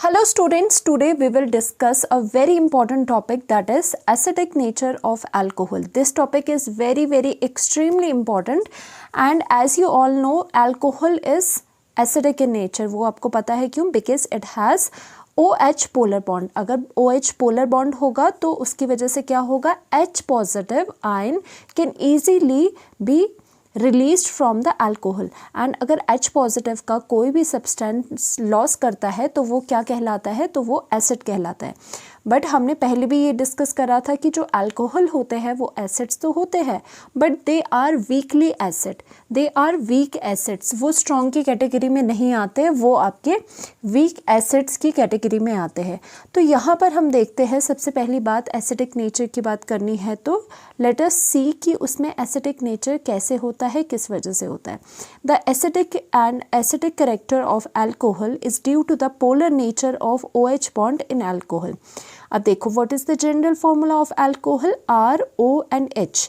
Hello students, today we will discuss a very important topic, that is acidic nature of alcohol. This topic is very extremely important and as you all know alcohol is acidic in nature. वो आपको पता है क्यों? Because it has OH polar bond. अगर OH polar bond होगा तो उसकी वजह से क्या होगा? H positive ion can easily be release from the alcohol and अगर H पॉजिटिव का कोई भी सब्सटेंस लॉस करता है तो वो क्या कहलाता है? तो वो एसिड कहलाता है। बट हमने पहले भी ये डिस्कस करा था कि जो अल्कोहल होते हैं वो एसिड्स तो होते हैं but they are weakly acid, they are weak acids. वो स्ट्रॉन्ग की कैटेगरी में नहीं आते, वो आपके वीक एसिड्स की कैटेगरी में आते हैं। तो यहाँ पर हम देखते हैं सबसे पहली बात एसिडिक नेचर की बात करनी है तो लेट अस सी कि उसमें एसिडिक नेचर कैसे होता है, किस वजह से होता है। The acidic character of alcohol is due to the polar nature of OH bond in alcohol. अब देखो what is the general formula of alcohol? RONH।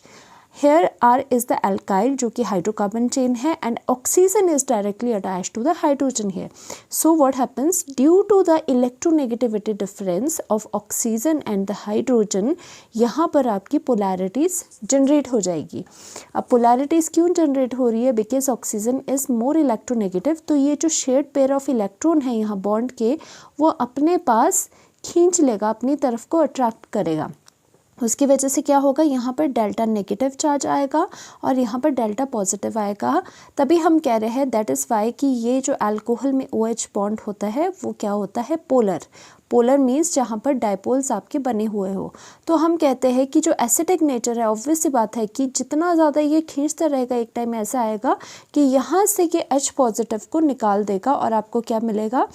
Here R is the alkyl जो कि हाइड्रोकार्बन चेन है and oxygen is directly attached to the hydrogen here. So what happens? Due to the electronegativity difference of oxygen and the hydrogen, यहाँ पर आपकी polarities generate हो जाएगी। अब polarities क्यों generate हो रही है? Because oxygen is more electronegative। तो ये जो shared pair of electron है यहाँ bond के, वो अपने पास खींच लेगा, अपनी तरफ को अट्रैक्ट करेगा। उसकी वजह से क्या होगा? यहाँ पर डेल्टा नेगेटिव चार्ज आएगा और यहाँ पर डेल्टा पॉजिटिव आएगा। तभी हम कह रहे हैं दैट इज़ वाई कि ये जो अल्कोहल में OH बॉन्ड होता है वो क्या होता है? पोलर। पोलर मीन्स जहाँ पर डाइपोल्स आपके बने हुए हो। तो हम कहते हैं कि जो एसिडिक नेचर है ऑब्वियस सी बात है कि जितना ज़्यादा ये खींचता रहेगा एक टाइम ऐसा आएगा कि यहाँ से ये H पॉजिटिव को निकाल देगा और आपको क्या मिलेगा?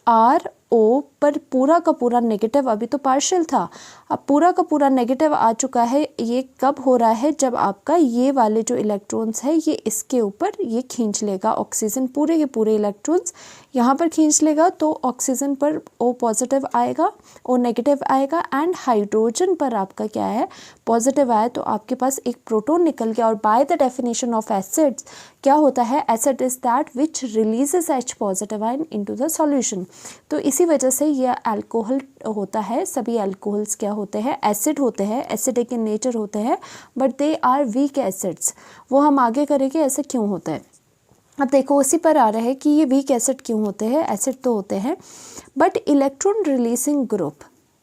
RO पर पूरा का पूरा नेगेटिव, अभी तो पार्शियल था, अब पूरा का पूरा नेगेटिव आ चुका है। ये कब हो रहा है? जब आपका ये वाले जो इलेक्ट्रॉन्स है ये इसके ऊपर ये खींच लेगा ऑक्सीजन, पूरे के पूरे इलेक्ट्रॉन्स यहाँ पर खींच लेगा तो ऑक्सीजन पर O पॉजिटिव आएगा, O नेगेटिव आएगा एंड हाइड्रोजन पर आपका क्या है? पॉजिटिव आया तो आपके पास एक प्रोटॉन निकल गया। और by the definition of acids क्या होता है? Acid is that which releases H positive ion into the solution. तो इसी वजह से यह अल्कोहल होता है। सभी अल्कोहल्स क्या होते हैं? एसिड होते हैं, एसिडिक इन नेचर होते हैं but they are weak acids. वो हम आगे करेंगे ऐसे क्यों होता है। अब देखो उसी पर आ रहा है कि ये वीक एसिड क्यों होते हैं। एसिड तो होते हैं बट इलेक्ट्रॉन रिलीजिंग ग्रुप,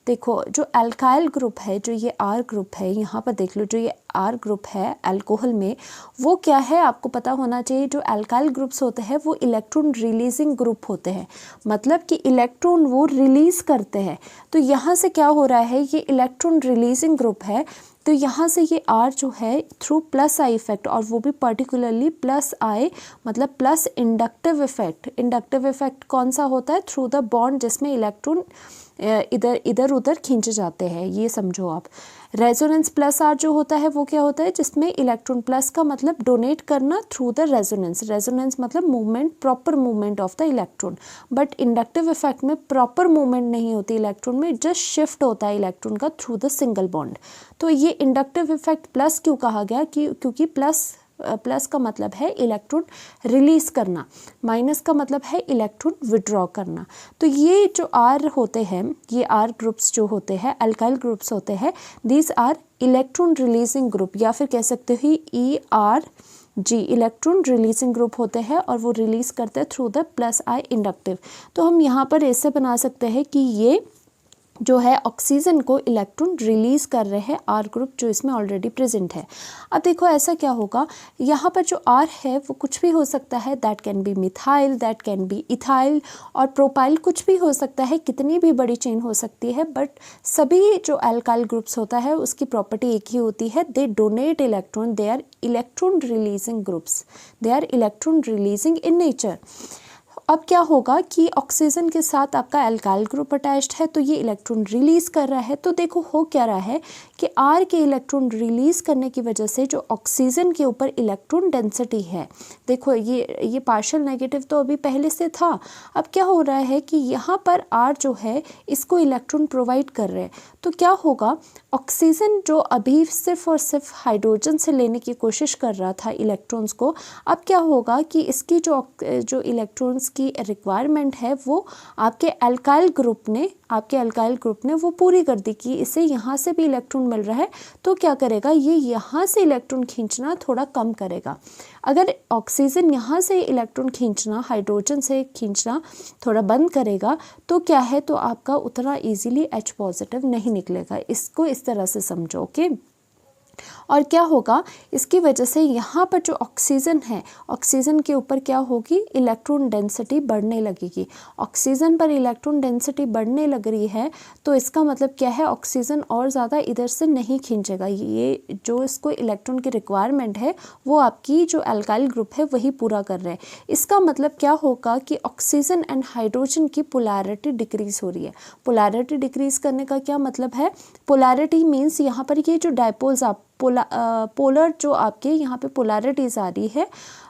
देखो जो अल्काइल ग्रुप है, जो ये R ग्रुप है, यहाँ पर देख लो जो ये R ग्रुप है अल्कोहल में, वो क्या है आपको पता होना चाहिए। जो अल्काइल ग्रुप्स होते हैं वो इलेक्ट्रॉन रिलीजिंग ग्रुप होते हैं, मतलब कि इलेक्ट्रॉन वो रिलीज़ करते हैं। तो यहाँ से क्या हो रहा है? ये इलेक्ट्रॉन रिलीजिंग ग्रुप है तो यहाँ से ये R जो है थ्रू प्लस I इफेक्ट, और वो भी पर्टिकुलरली प्लस I मतलब plus inductive effect. Inductive effect कौन सा होता है? थ्रू द बॉन्ड जिसमें इलेक्ट्रॉन इधर उधर खींचे जाते हैं, ये समझो आप। रेजोनेंस प्लस R जो होता है वो क्या होता है? जिसमें इलेक्ट्रॉन प्लस का मतलब डोनेट करना थ्रू द रेजोनेंस। रेजोनेंस मतलब movement, proper movement of the electron. But inductive effect में प्रॉपर मूवमेंट नहीं होती इलेक्ट्रॉन में, जस्ट शिफ्ट होता है इलेक्ट्रॉन का थ्रू द सिंगल बॉन्ड। तो ये इंडक्टिव इफेक्ट प्लस क्यों कहा गया? क्योंकि प्लस का मतलब है इलेक्ट्रॉन रिलीज करना, माइनस का मतलब है इलेक्ट्रॉन विड्रॉ करना। तो ये जो R होते हैं, ये R ग्रुप्स जो होते हैं अल्काइल ग्रुप्स होते हैं, these are electron releasing group, या फिर कह सकते हो ERG, इलेक्ट्रॉन रिलीजिंग ग्रुप होते हैं और वो रिलीज करते हैं through the plus I inductive. तो हम यहाँ पर ऐसे बना सकते हैं कि ये जो है ऑक्सीजन को इलेक्ट्रॉन रिलीज़ कर रहे हैं R ग्रुप जो इसमें ऑलरेडी प्रेजेंट है। अब देखो ऐसा क्या होगा, यहाँ पर जो R है वो कुछ भी हो सकता है, that can be methyl, that can be ethyl और प्रोपाइल, कुछ भी हो सकता है, कितनी भी बड़ी चेन हो सकती है। बट सभी जो अल्काइल ग्रुप्स होता है उसकी प्रॉपर्टी एक ही होती है, they donate electron, they are electron releasing groups, they are electron releasing in nature. अब क्या होगा कि ऑक्सीजन के साथ आपका अल्काइल ग्रुप अटैच्ड है तो ये इलेक्ट्रॉन रिलीज़ कर रहा है। तो देखो हो क्या रहा है कि R के इलेक्ट्रॉन रिलीज़ करने की वजह से जो ऑक्सीजन के ऊपर इलेक्ट्रॉन डेंसिटी है, देखो ये पार्शियल नेगेटिव तो अभी पहले से था। अब क्या हो रहा है कि यहाँ पर R जो है इसको इलेक्ट्रॉन प्रोवाइड कर रहे हैं। तो क्या होगा, ऑक्सीजन जो अभी सिर्फ और सिर्फ हाइड्रोजन से लेने की कोशिश कर रहा था इलेक्ट्रॉन्स को, अब क्या होगा कि इसकी जो इलेक्ट्रॉन्स की की रिक्वायरमेंट है वो आपके अल्काइल ग्रुप ने वो पूरी कर दी कि इसे यहाँ से भी इलेक्ट्रॉन मिल रहा है, तो क्या करेगा, ये यहाँ से इलेक्ट्रॉन खींचना थोड़ा कम करेगा। अगर ऑक्सीजन यहाँ से इलेक्ट्रॉन खींचना, हाइड्रोजन से खींचना थोड़ा बंद करेगा, तो क्या है, तो आपका उतना इजीली H पॉजिटिव नहीं निकलेगा। इसको इस तरह से समझो, ओके। और क्या होगा, इसकी वजह से यहाँ पर जो ऑक्सीजन है, ऑक्सीजन के ऊपर क्या होगी, इलेक्ट्रॉन डेंसिटी बढ़ने लगेगी। ऑक्सीजन पर इलेक्ट्रॉन डेंसिटी बढ़ने लग रही है, तो इसका मतलब क्या है, ऑक्सीजन और ज़्यादा इधर से नहीं खींचेगा। ये जो इसको इलेक्ट्रॉन की रिक्वायरमेंट है वो आपकी जो अल्काइल ग्रुप है वही पूरा कर रहे हैं। इसका मतलब क्या होगा कि ऑक्सीजन एंड हाइड्रोजन की पोलैरिटी डिक्रीज हो रही है। पोलैरिटी डिक्रीज करने का क्या मतलब है, पोलैरिटी मीन्स यहाँ पर ये जो डायपोल्स आप पोलर जो आपके यहाँ पे पोलैरिटीज़ आ रही है,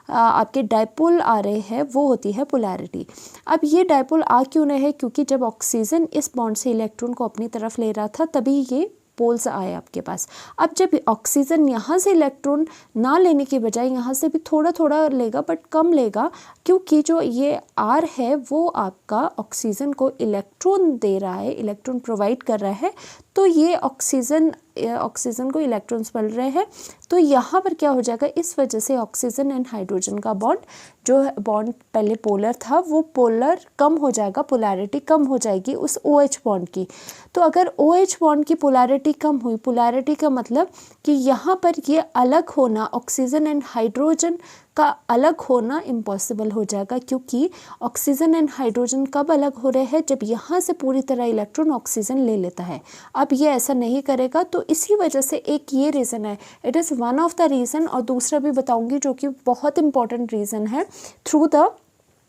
आपके डायपोल आ रहे हैं, वो होती है पोलैरिटी। अब ये डायपोल आ क्यों रहे हैं, क्योंकि जब ऑक्सीजन इस बॉन्ड से इलेक्ट्रॉन को अपनी तरफ ले रहा था तभी ये पोल्स आए आपके पास। अब जब ऑक्सीजन यहाँ से इलेक्ट्रॉन ना लेने के बजाय यहाँ से भी थोड़ा थोड़ा लेगा, बट कम लेगा, क्योंकि जो ये आर है वो आपका ऑक्सीजन को इलेक्ट्रॉन दे रहा है, इलेक्ट्रॉन प्रोवाइड कर रहा है, तो ये ऑक्सीजन को इलेक्ट्रॉन्स मिल रहे हैं। तो यहाँ पर क्या हो जाएगा, इस वजह से ऑक्सीजन एंड हाइड्रोजन का बॉन्ड, जो बॉन्ड पहले पोलर था वो पोलर कम हो जाएगा, पोलैरिटी कम हो जाएगी उस OH बॉन्ड की। तो अगर OH बॉन्ड की पोलैरिटी कम हुई, पोलैरिटी का मतलब कि यहाँ पर ये अलग होना, ऑक्सीजन एंड हाइड्रोजन का अलग होना इम्पॉसिबल हो जाएगा, क्योंकि ऑक्सीजन एंड हाइड्रोजन कब अलग हो रहे हैं, जब यहाँ से पूरी तरह इलेक्ट्रॉन ऑक्सीजन ले लेता है। अब ये ऐसा नहीं करेगा, तो इसी वजह से एक ये रीज़न है, it is one of the reason. और दूसरा भी बताऊंगी जो कि बहुत इंपॉर्टेंट रीज़न है, थ्रू द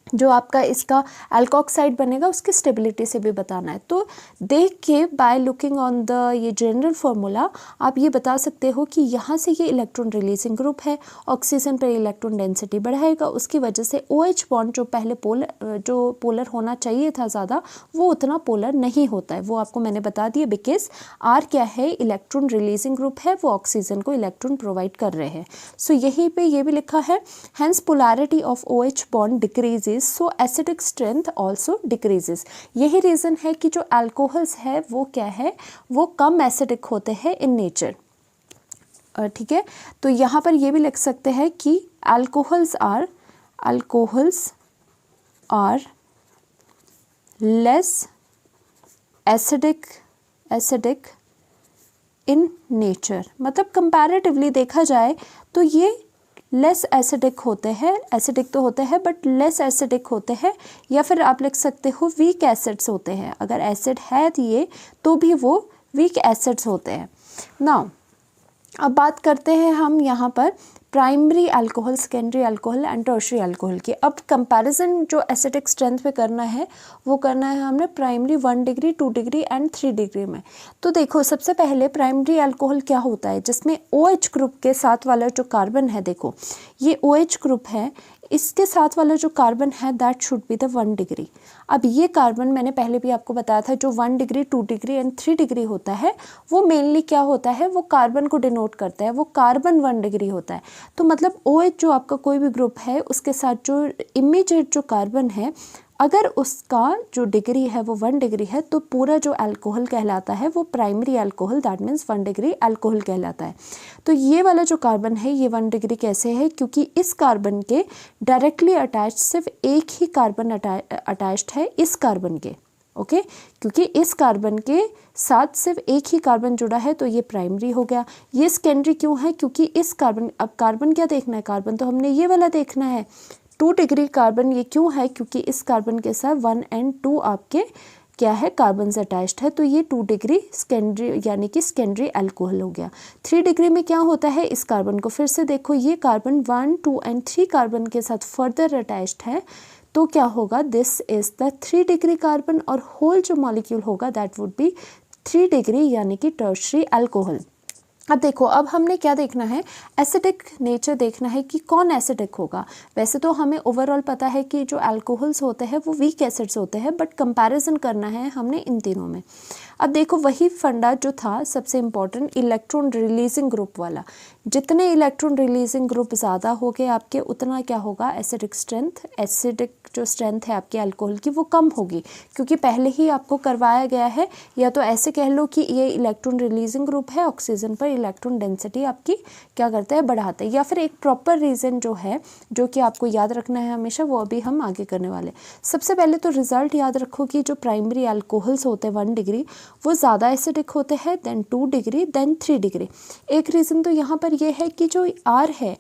जो आपका इसका अल्कोक्साइड बनेगा उसकी स्टेबिलिटी से भी बताना है। तो देख के बाय लुकिंग ऑन द ये जनरल फार्मूला आप ये बता सकते हो कि यहाँ से ये इलेक्ट्रॉन रिलीजिंग ग्रुप है, ऑक्सीजन पर इलेक्ट्रॉन डेंसिटी बढ़ाएगा, उसकी वजह से OH बॉन्ड जो पहले पोलर होना चाहिए था ज़्यादा, वो उतना पोलर नहीं होता है। वो आपको मैंने बता दिया, बिकॉज R क्या है, इलेक्ट्रॉन रिलीजिंग ग्रुप है, वो ऑक्सीजन को इलेक्ट्रॉन प्रोवाइड कर रहे हैं। सो यहीं पे ये भी लिखा है, hence polarity of OH bond decreases, so acidic strength also decreases. यही रीज़न है कि जो अल्कोहल्स है वो क्या है, वो कम एसिडिक होते हैं इन नेचर, ठीक है। तो यहाँ पर ये भी लिख सकते हैं कि alcohols are less acidic in nature, मतलब कंपैरेटिवली देखा जाए तो ये लेस एसिडिक होते हैं, एसिडिक तो होते हैं बट लेस एसिडिक होते हैं, या फिर आप लिख सकते हो वीक एसिड्स होते हैं। अगर एसिड है ये तो भी वो वीक एसिड्स होते हैं। नाउ अब बात करते हैं हम यहाँ पर primary alcohol, secondary alcohol and tertiary alcohol की। अब कंपैरिजन जो एसिडिक स्ट्रेंथ पे करना है वो करना है हमने primary 1 degree, 2 degree and 3 degree में। तो देखो सबसे पहले प्राइमरी अल्कोहल क्या होता है, जिसमें OH ग्रुप के साथ वाला जो कार्बन है, देखो ये OH ग्रुप है, इसके साथ वाला जो कार्बन है that should be the 1 degree. अब ये कार्बन मैंने पहले भी आपको बताया था, जो 1 डिग्री, 2 डिग्री एंड 3 डिग्री होता है वो मेनली क्या होता है, वो कार्बन को डिनोट करता है, वो कार्बन 1 डिग्री होता है। तो मतलब OH जो आपका कोई भी ग्रुप है उसके साथ जो इमीडिएट जो कार्बन है, अगर उसका जो डिग्री है वो 1 डिग्री है, तो पूरा जो अल्कोहल कहलाता है वो primary alcohol, that means 1 degree alcohol कहलाता है। तो ये वाला जो कार्बन है ये 1 डिग्री कैसे है, क्योंकि इस कार्बन के डायरेक्टली अटैच सिर्फ एक ही कार्बन अटैच्ड है इस कार्बन के, ओके क्योंकि इस कार्बन के साथ सिर्फ एक ही कार्बन जुड़ा है, तो ये प्राइमरी हो गया। ये सेकेंडरी क्यों है, क्योंकि इस कार्बन, अब कार्बन क्या देखना है, कार्बन तो हमने ये वाला देखना है 2 डिग्री कार्बन। ये क्यों है, क्योंकि इस कार्बन के साथ 1 and 2 आपके क्या है, कार्बन से अटैच्ड है, तो ये 2 डिग्री सेकेंडरी यानी कि सेकेंडरी अल्कोहल हो गया। 3 डिग्री में क्या होता है, इस कार्बन को फिर से देखो, ये कार्बन 1, 2 and 3 कार्बन के साथ फर्दर अटैच्ड है, तो क्या होगा, this is the 3 degree carbon, और होल जो मॉलिक्यूल होगा दैट वुड बी 3 डिग्री यानी कि टर्शियरी अल्कोहल। अब देखो, अब हमने क्या देखना है, एसिडिक नेचर देखना है कि कौन एसिडिक होगा। वैसे तो हमें ओवरऑल पता है कि जो अल्कोहल्स होते हैं वो वीक एसिड्स होते हैं, बट कंपैरिजन करना है हमने इन तीनों में। अब देखो, वही फंडा जो था सबसे इम्पॉर्टेंट, इलेक्ट्रॉन रिलीजिंग ग्रुप वाला। जितने इलेक्ट्रॉन रिलीजिंग ग्रुप ज़्यादा हो गए आपके, उतना क्या होगा, एसिडिक स्ट्रेंथ, एसिडिक जो स्ट्रेंथ है आपके अल्कोहल की वो कम होगी, क्योंकि पहले ही आपको करवाया गया है। या तो ऐसे कह लो कि ये इलेक्ट्रॉन रिलीजिंग ग्रुप है, ऑक्सीजन पर इलेक्ट्रॉन डेंसिटी आपकी क्या करता है, बढ़ाता है। या फिर एक प्रॉपर रीज़न जो है, जो कि आपको याद रखना है हमेशा, वो अभी हम आगे करने वाले। सबसे पहले तो रिजल्ट याद रखो कि जो प्राइमरी अल्कोहल्स होते हैं 1 डिग्री, वो ज़्यादा एसिडिक होते हैं देन 2 डिग्री देन 3 डिग्री। एक रीज़न तो यहाँ पर ये है कि जो आर है,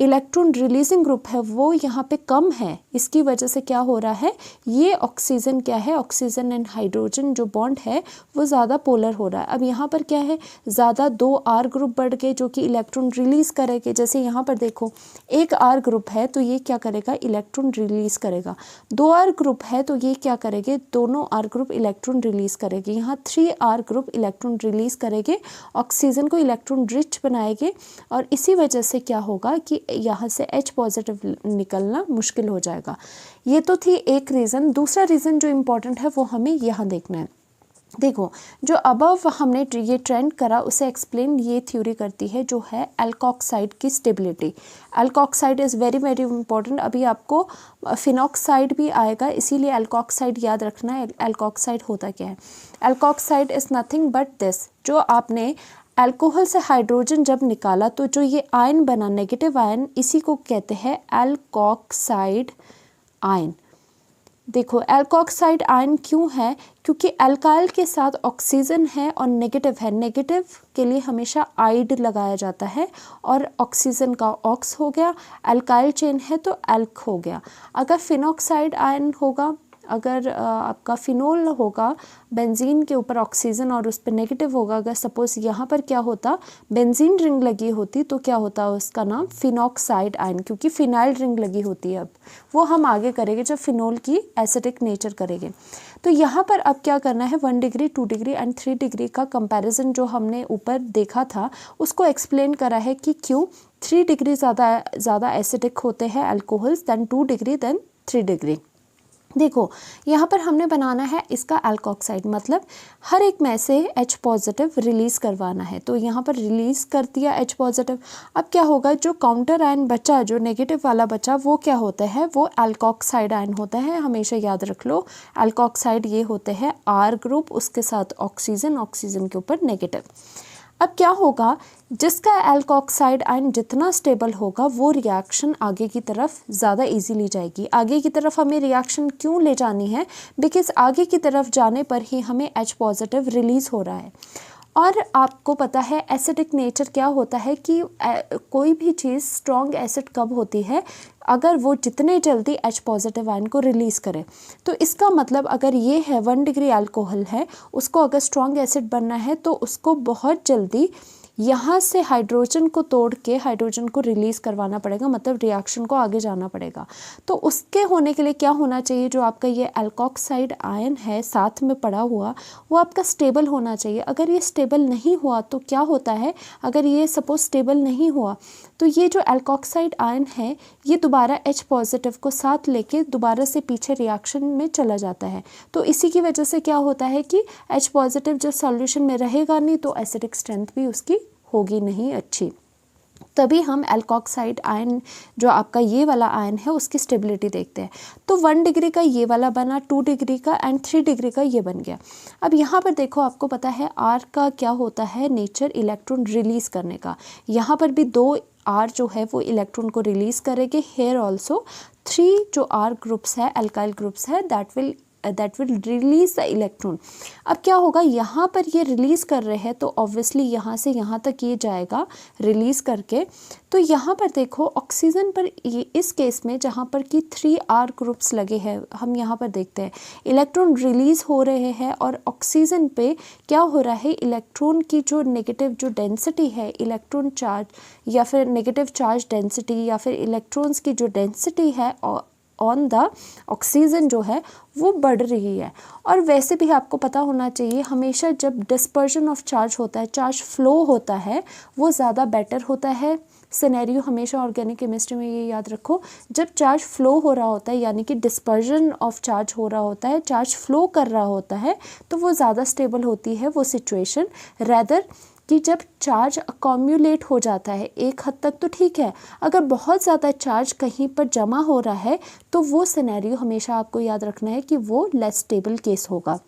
इलेक्ट्रॉन रिलीजिंग ग्रुप है, वो यहाँ पे कम है। इसकी वजह से क्या हो रहा है, ये ऑक्सीजन क्या है, ऑक्सीजन एंड हाइड्रोजन जो बॉन्ड है वो ज़्यादा पोलर हो रहा है। अब यहाँ पर क्या है, ज़्यादा 2 आर ग्रुप बढ़ गए जो कि इलेक्ट्रॉन रिलीज़ करेंगे। जैसे यहाँ पर देखो, एक आर ग्रुप है तो ये क्या करेगा, इलेक्ट्रॉन रिलीज़ करेगा। 2 आर ग्रुप है तो ये क्या करेंगे, दोनों आर ग्रुप इलेक्ट्रॉन रिलीज़ करेंगे। यहाँ 3 आर ग्रुप इलेक्ट्रॉन रिलीज़ करेंगे, ऑक्सीजन को इलेक्ट्रॉन रिच बनाएंगे, और इसी वजह से क्या होगा कि यहाँ से H पॉजिटिव निकलना मुश्किल हो जाएगा। ये तो थी एक रीज़न। दूसरा रीज़न जो इम्पोर्टेंट है वो हमें यहाँ देखना है। देखो, जो अबव हमने ये ट्रेंड करा उसे एक्सप्लेन ये थ्योरी करती है जो है एल्कोक्साइड की stability. Alkoxide is very very important. अभी आपको फिनॉक्साइड भी आएगा, इसीलिए एल्कोक्साइड याद रखना है। एल्कोक्साइड होता क्या है, alkoxide is nothing but this, जो आपने अल्कोहल से हाइड्रोजन जब निकाला तो जो ये आयन बना, नेगेटिव आयन, इसी को कहते हैं एल्कोक्साइड आयन। देखो, एल्कोक्साइड आयन क्यों है, क्योंकि अल्काइल के साथ ऑक्सीजन है और नेगेटिव है। नेगेटिव के लिए हमेशा आइड लगाया जाता है, और ऑक्सीजन का ऑक्स हो गया, अल्काइल चेन है तो एल्क हो गया। अगर फिनॉक्साइड आयन होगा, अगर आपका फिनोल होगा, बेंजीन के ऊपर ऑक्सीजन और उस पर नेगेटिव होगा, अगर सपोज यहाँ पर क्या होता, बेंजीन रिंग लगी होती तो क्या होता, उसका नाम फिनॉक्साइड आयन, क्योंकि फिनाइल रिंग लगी होती है। अब वो हम आगे करेंगे जब फिनोल की एसिडिक नेचर करेंगे। तो यहाँ पर अब क्या करना है, 1 डिग्री 2 डिग्री एंड 3 डिग्री का कंपैरिजन जो हमने ऊपर देखा था उसको एक्सप्लेन करा है कि क्यों 3 डिग्री ज़्यादा एसिडिक होते हैं alcohols than 2 degree than 3 degree. देखो, यहाँ पर हमने बनाना है इसका अल्कोक्साइड, मतलब हर एक में से H पॉजिटिव रिलीज़ करवाना है। तो यहाँ पर रिलीज़ कर दिया H पॉजिटिव। अब क्या होगा, जो काउंटर आयन बचा, जो नेगेटिव वाला बचा, वो क्या होता है, वो अल्कोक्साइड आयन होता है। हमेशा याद रख लो, अल्कोक्साइड ये होते हैं R ग्रुप, उसके साथ ऑक्सीजन, ऑक्सीजन के ऊपर नेगेटिव। अब क्या होगा, जिसका अल्कोक्साइड आयन जितना स्टेबल होगा वो रिएक्शन आगे की तरफ ज़्यादा इजीली जाएगी। आगे की तरफ हमें रिएक्शन क्यों ले जानी है, बिकॉज़ आगे की तरफ जाने पर ही हमें H पॉजिटिव रिलीज़ हो रहा है। और आपको पता है एसिडिक नेचर क्या होता है कि कोई भी चीज़ स्ट्रॉन्ग एसिड कब होती है, अगर वो जितने जल्दी H पॉजिटिव आयन को रिलीज़ करे। तो इसका मतलब अगर ये है 1 डिग्री अल्कोहल है, उसको अगर स्ट्रॉन्ग एसिड बनना है तो उसको बहुत जल्दी यहाँ से हाइड्रोजन को तोड़ के हाइड्रोजन को रिलीज़ करवाना पड़ेगा, मतलब रिएक्शन को आगे जाना पड़ेगा। तो उसके होने के लिए क्या होना चाहिए, जो आपका ये अल्कोक्साइड आयन है साथ में पड़ा हुआ, वो आपका स्टेबल होना चाहिए। अगर ये स्टेबल नहीं हुआ तो क्या होता है, अगर ये सपोज स्टेबल नहीं हुआ तो ये जो अल्कोक्साइड आयन है ये दोबारा H पॉजिटिव को साथ लेके दोबारा से पीछे रिएक्शन में चला जाता है। तो इसी की वजह से क्या होता है कि H पॉजिटिव जब सॉल्यूशन में रहेगा नहीं तो एसिडिक स्ट्रेंथ भी उसकी होगी नहीं अच्छी। तभी हम अल्कोक्साइड आयन जो आपका ये वाला आयन है उसकी स्टेबिलिटी देखते हैं। तो 1 डिग्री का ये वाला बना, 2 डिग्री का एंड 3 डिग्री का ये बन गया। अब यहाँ पर देखो, आपको पता है R का क्या होता है नेचर, इलेक्ट्रॉन रिलीज़ करने का। यहाँ पर भी 2 R जो है वो इलेक्ट्रॉन को रिलीज़ करेंगे। हेयर ऑल्सो 3 जो R ग्रुप्स है, अल्काइल ग्रुप्स है, that will release the electron. अब क्या होगा, यहाँ पर ये रिलीज़ कर रहे हैं तो ऑब्वियसली यहाँ से यहाँ तक ये जाएगा रिलीज़ करके। तो यहाँ पर देखो ऑक्सीजन पर ये इस केस में जहाँ पर कि 3 R ग्रुप्स लगे हैं, हम यहाँ पर देखते हैं इलेक्ट्रॉन रिलीज़ हो रहे हैं और ऑक्सीजन पे क्या हो रहा है, इलेक्ट्रॉन की जो नेगेटिव जो डेंसिटी है, इलेक्ट्रॉन चार्ज या फिर नेगेटिव चार्ज डेंसिटी या फिर इलेक्ट्रॉन्स की जो डेंसिटी है ऑन द ऑक्सीजन जो है वो बढ़ रही है। और वैसे भी आपको पता होना चाहिए हमेशा जब डिस्पर्जन ऑफ चार्ज होता है, चार्ज फ्लो होता है, वो ज़्यादा बेटर होता है। सिनेरियो हमेशा ऑर्गेनिक केमिस्ट्री में ये याद रखो, जब चार्ज फ्लो हो रहा होता है यानी कि डिस्पर्जन ऑफ चार्ज हो रहा होता है, चार्ज फ्लो कर रहा होता है, तो वो ज़्यादा स्टेबल होती है वो सिचुएशन, रैदर कि जब चार्ज अकोम्युलेट हो जाता है। एक हद तक तो ठीक है, अगर बहुत ज़्यादा चार्ज कहीं पर जमा हो रहा है तो वो सिनेरियो हमेशा आपको याद रखना है कि वो लेस स्टेबल केस होगा।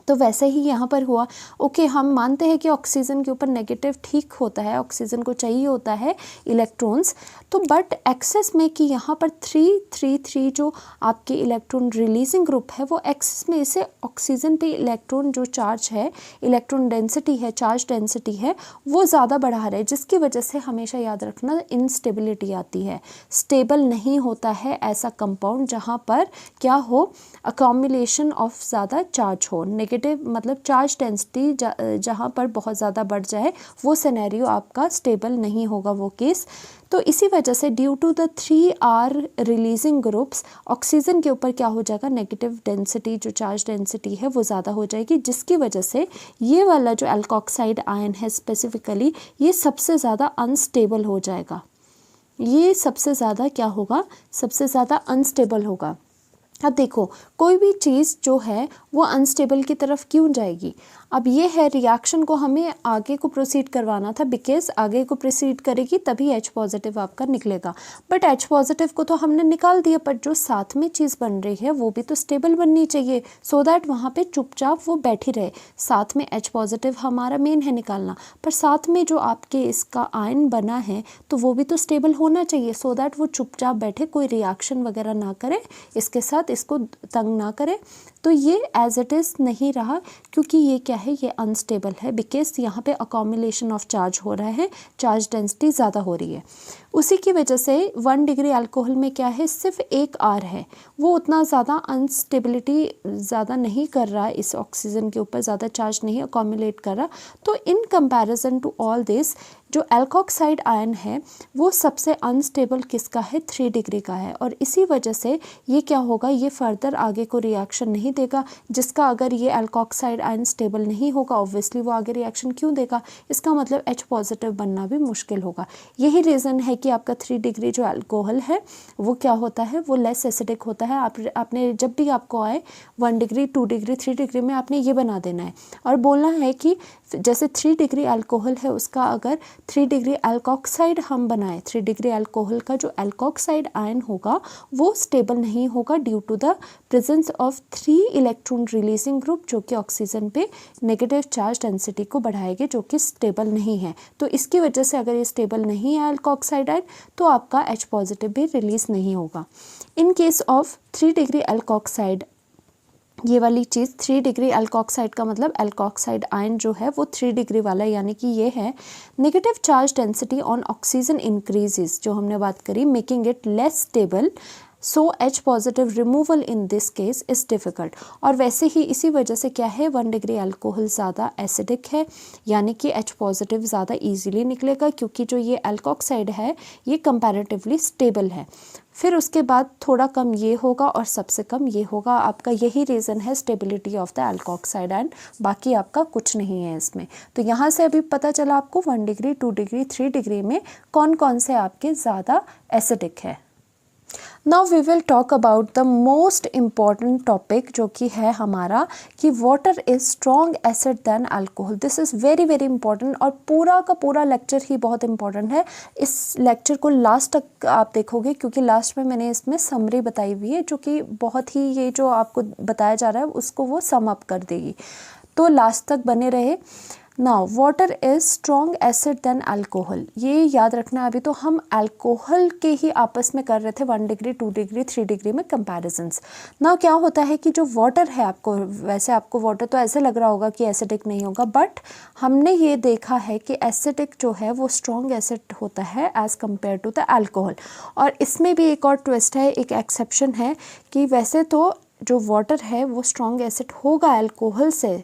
तो वैसे ही यहाँ पर हुआ। ओके, हम मानते हैं कि ऑक्सीजन के ऊपर नेगेटिव ठीक होता है, ऑक्सीजन को चाहिए होता है इलेक्ट्रॉन्स, तो बट एक्सेस में कि यहाँ पर 3 जो आपके इलेक्ट्रॉन रिलीजिंग ग्रुप है वो एक्सेस में इसे ऑक्सीजन पे इलेक्ट्रॉन जो चार्ज है, इलेक्ट्रॉन डेंसिटी है, चार्ज डेंसिटी है, वो ज़्यादा बढ़ा रहे, जिसकी वजह से हमेशा याद रखना इनस्टेबिलिटी आती है। स्टेबल नहीं होता है ऐसा कंपाउंड जहाँ पर क्या हो, अकोम्युलेशन ऑफ ज़्यादा चार्ज हो, नेगेटिव मतलब चार्ज डेंसिटी जहाँ पर बहुत ज़्यादा बढ़ जाए, वो सिनेरियो आपका स्टेबल नहीं होगा वो केस। तो इसी वजह से due to the 3R releasing groups oxygen के ऊपर क्या हो जाएगा, नेगेटिव डेंसिटी जो चार्ज डेंसिटी है वो ज़्यादा हो जाएगी, जिसकी वजह से ये वाला जो एल्कोक्साइड आयन है स्पेसिफिकली ये सबसे ज़्यादा अनस्टेबल हो जाएगा। ये सबसे ज़्यादा क्या होगा, सबसे ज़्यादा अनस्टेबल होगा। अब देखो, कोई भी चीज़ जो है वो अनस्टेबल की तरफ क्यों जाएगी। अब ये है रिएक्शन को हमें आगे को प्रोसीड करवाना था, बिकॉज आगे को प्रोसीड करेगी तभी H पॉजिटिव आपका निकलेगा, बट H पॉजिटिव को तो हमने निकाल दिया, पर जो साथ में चीज़ बन रही है वो भी तो स्टेबल बननी चाहिए, सो दैट वहाँ पे चुपचाप वो बैठी रहे। साथ में H पॉजिटिव हमारा मेन है निकालना, पर साथ में जो आपके इसका आयन बना है तो वो भी तो स्टेबल होना चाहिए, सो दैट वो चुपचाप बैठे, कोई रिएक्शन वगैरह ना करे इसके साथ, इसको तंग ना करे। तो ये एज इट इज़ नहीं रहा, क्योंकि ये क्या है, ये अनस्टेबल है, बिकॉज यहाँ पे अकोम्युलेशन ऑफ चार्ज हो रहा है, चार्ज डेंसिटी ज़्यादा हो रही है। उसी की वजह से 1 डिग्री अल्कोहल में क्या है, सिर्फ एक R है, वो उतना ज़्यादा अनस्टेबिलिटी ज़्यादा नहीं कर रहा है, इस ऑक्सीजन के ऊपर ज़्यादा चार्ज नहीं अकोम्युलेट कर रहा। तो in comparison to all this जो एल्कोक्साइड आयन है वो सबसे अनस्टेबल किसका है, 3 डिग्री का है, और इसी वजह से ये क्या होगा, ये फर्दर आगे को रिएक्शन नहीं देगा, जिसका अगर ये एल्कोक्साइड आयन स्टेबल नहीं होगा ऑब्वियसली वो आगे रिएक्शन क्यों देगा, इसका मतलब H पॉजिटिव बनना भी मुश्किल होगा। यही रीज़न है कि आपका 3 डिग्री जो अल्कोहल है वो क्या होता है, वो लेस एसिडिक होता है। आपने जब भी आपको आए 1 डिग्री 2 डिग्री 3 डिग्री में आपने ये बना देना है और बोलना है कि जैसे 3 डिग्री अल्कोहल है उसका अगर 3 डिग्री अल्कोक्साइड हम बनाएं, 3 डिग्री अल्कोहल का जो अल्कोक्साइड आयन होगा वो स्टेबल नहीं होगा due to the presence of 3 electron releasing group जो कि ऑक्सीजन पे नेगेटिव चार्ज डेंसिटी को बढ़ाएंगे, जो कि स्टेबल नहीं है। तो इसकी वजह से अगर ये स्टेबल नहीं है अल्कोक्साइड आयन तो आपका H पॉजिटिव भी रिलीज नहीं होगा। In case of 3 degree alkoxide, ये वाली चीज़ 3 डिग्री अल्कोक्साइड का मतलब अल्कोक्साइड आयन जो है वो 3 डिग्री वाला, यानी कि ये है negative charge density on oxygen increases, जो हमने बात करी, making it less stable, so H positive removal in this case is difficult. और वैसे ही इसी वजह से क्या है, 1 डिग्री अल्कोहल ज़्यादा एसिडिक है, यानी कि H पॉजिटिव ज़्यादा ईजिली निकलेगा, क्योंकि जो ये अल्कोक्साइड है ये कंपैरेटिवली स्टेबल है। फिर उसके बाद थोड़ा कम ये होगा और सबसे कम ये होगा। आपका यही रीज़न है stability of the alkoxide ion, बाकी आपका कुछ नहीं है इसमें। तो यहाँ से अभी पता चला आपको 1 डिग्री 2 डिग्री 3 डिग्री में कौन कौन से आपके ज़्यादा एसिडिक है। Now we will talk about the most important topic जो कि है हमारा कि water is strong acid than alcohol. This is very very important और पूरा का पूरा लेक्चर ही बहुत important है। इस लेक्चर को लास्ट तक आप देखोगे, क्योंकि लास्ट में मैंने इसमें समरी बताई हुई है जो कि बहुत ही ये जो आपको बताया जा रहा है उसको वो सम अप कर देगी, तो लास्ट तक बने रहे। Now water is strong acid than alcohol, ये याद रखना। अभी तो हम अल्कोहल के ही आपस में कर रहे थे 1 डिग्री 2 डिग्री 3 डिग्री में कंपैरिजन्स। नाउ क्या होता है कि जो वाटर है, आपको वैसे आपको वाटर तो ऐसे लग रहा होगा कि एसिडिक नहीं होगा, बट हमने ये देखा है कि एसिडिक जो है वो स्ट्रॉन्ग एसिड होता है as compare to the alcohol. और इसमें भी एक और ट्विस्ट है, एक एक्सेप्शन है कि वैसे तो जो वाटर है वो स्ट्रॉन्ग एसिड होगा अल्कोहल से,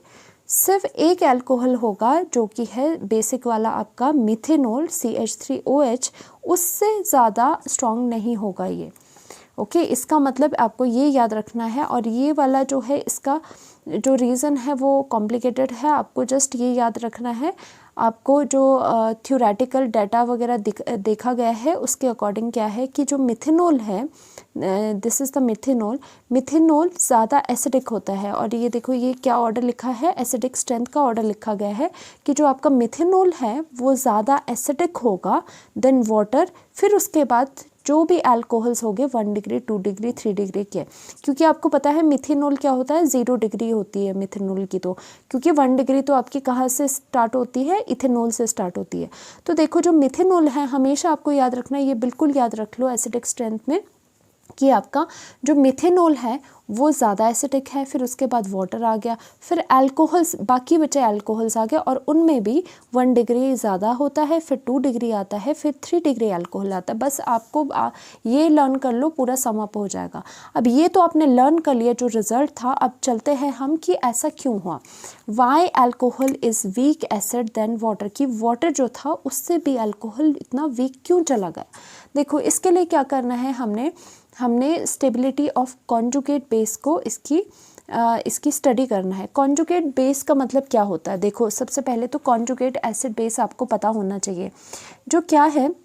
सिर्फ एक अल्कोहल होगा जो कि है बेसिक वाला आपका मिथेनॉल CH3OH, उससे ज़्यादा स्ट्रॉन्ग नहीं होगा ये। ओके, इसका मतलब आपको ये याद रखना है। और ये वाला जो है इसका जो रीज़न है वो कॉम्प्लिकेटेड है, आपको जस्ट ये याद रखना है। आपको जो थ्योरेटिकल डाटा वगैरह देखा गया है उसके अकॉर्डिंग क्या है कि जो मिथेनॉल है, this is the methanol, methanol ज़्यादा एसिडिक होता है। और ये देखो ये क्या ऑर्डर लिखा है, एसिडिक स्ट्रेंथ का ऑर्डर लिखा गया है कि जो आपका मिथेनॉल है वो ज़्यादा एसिडिक होगा देन वाटर। फिर उसके बाद जो भी अल्कोहल्स हो गए 1 डिग्री 2 डिग्री 3 डिग्री के, क्योंकि आपको पता है मिथेनॉल क्या होता है, 0 डिग्री होती है मिथेनॉल की, तो क्योंकि 1 डिग्री तो आपकी कहाँ से स्टार्ट होती है, इथेनॉल से स्टार्ट होती है। तो देखो जो मिथेनॉल है हमेशा आपको याद रखना है, ये बिल्कुल याद रख लो एसिडिक स्ट्रेंथ में कि आपका जो मिथेनॉल है वो ज़्यादा एसिडिक है। फिर उसके बाद वाटर आ गया, फिर अल्कोहल्स, बाकी बचे अल्कोहल्स आ गए और उनमें भी 1 डिग्री ज़्यादा होता है, फिर 2 डिग्री आता है, फिर 3 डिग्री अल्कोहल आता है। बस आपको ये लर्न कर लो, पूरा सम अप हो जाएगा। अब ये तो आपने लर्न कर लिया जो रिजल्ट था। अब चलते हैं हम कि ऐसा क्यों हुआ, why alcohol is weak acid than water, कि वाटर जो था उससे भी अल्कोहल इतना वीक क्यों चला गया। देखो इसके लिए क्या करना है, हमने स्टेबिलिटी ऑफ कॉन्जुगेट बेस को इसकी स्टडी करना है। कॉन्जुगेट बेस का मतलब क्या होता है, देखो सबसे पहले तो कॉन्जुगेट एसिड बेस आपको पता होना चाहिए। जो क्या है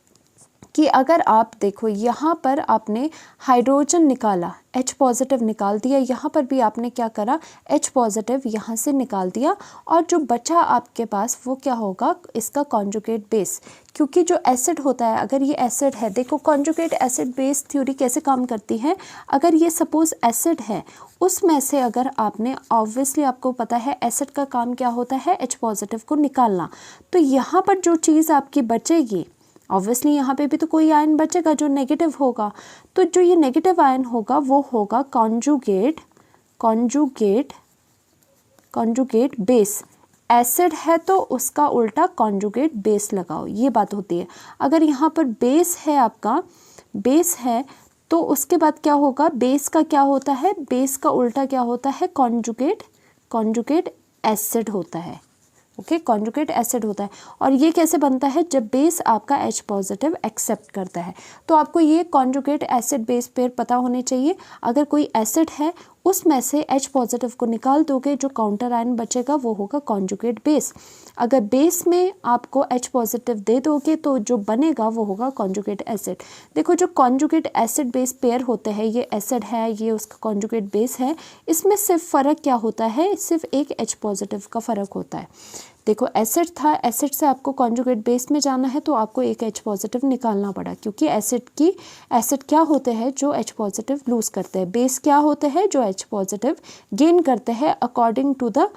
कि अगर आप देखो यहाँ पर आपने हाइड्रोजन निकाला, H पॉजिटिव निकाल दिया, यहाँ पर भी आपने क्या करा, H पॉजिटिव यहाँ से निकाल दिया, और जो बचा आपके पास वो क्या होगा, इसका कॉन्जुगेट बेस। क्योंकि जो एसिड होता है, अगर ये एसिड है, देखो कॉन्जुगेट एसिड बेस थ्योरी कैसे काम करती है, अगर ये सपोज एसिड है उसमें से अगर आपने, ऑब्वियसली आपको पता है एसिड का काम क्या होता है, H पॉजिटिव को निकालना, तो यहाँ पर जो चीज़ आपकी बचेगी, ऑब्वियसली यहाँ पे भी तो कोई आयन बचेगा जो नेगेटिव होगा, तो जो ये नेगेटिव आयन होगा वो होगा कॉन्जुगेट बेस। एसिड है तो उसका उल्टा कॉन्जुगेट बेस लगाओ, ये बात होती है। अगर यहाँ पर बेस है, आपका बेस है, तो उसके बाद क्या होगा, बेस का क्या होता है, बेस का उल्टा क्या होता है, कॉन्जुगेट एसिड होता है। ओके, कॉन्जुगेट एसिड होता है। और ये कैसे बनता है, जब बेस आपका H पॉजिटिव एक्सेप्ट करता है। तो आपको ये कॉन्जुगेट एसिड बेस पेयर पता होने चाहिए। अगर कोई एसिड है उसमें से H पॉजिटिव को निकाल दोगे, जो काउंटर आयन बचेगा वो होगा कॉन्जुगेट बेस। अगर बेस में आपको H पॉजिटिव दे दोगे तो जो बनेगा वो होगा कॉन्जुगेट एसिड। देखो जो कॉन्जुगेट एसिड बेस पेयर होते हैं, ये एसिड है, ये उसका कॉन्जुगेट बेस है, इसमें सिर्फ फ़र्क क्या होता है, सिर्फ एक H पॉजिटिव का फ़र्क होता है। देखो एसिड था, एसिड से आपको कॉन्जुगेट बेस में जाना है तो आपको एक H पॉजिटिव निकालना पड़ा, क्योंकि एसिड क्या होते हैं, जो H पॉजिटिव लूज़ करते हैं, बेस क्या होते हैं, जो H पॉजिटिव गेन करते हैं। अकॉर्डिंग टू द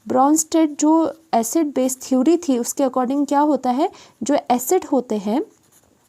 ब्रॉन्स्टेड जो एसिड बेस थ्योरी थी उसके अकॉर्डिंग क्या होता है, जो एसिड होते हैं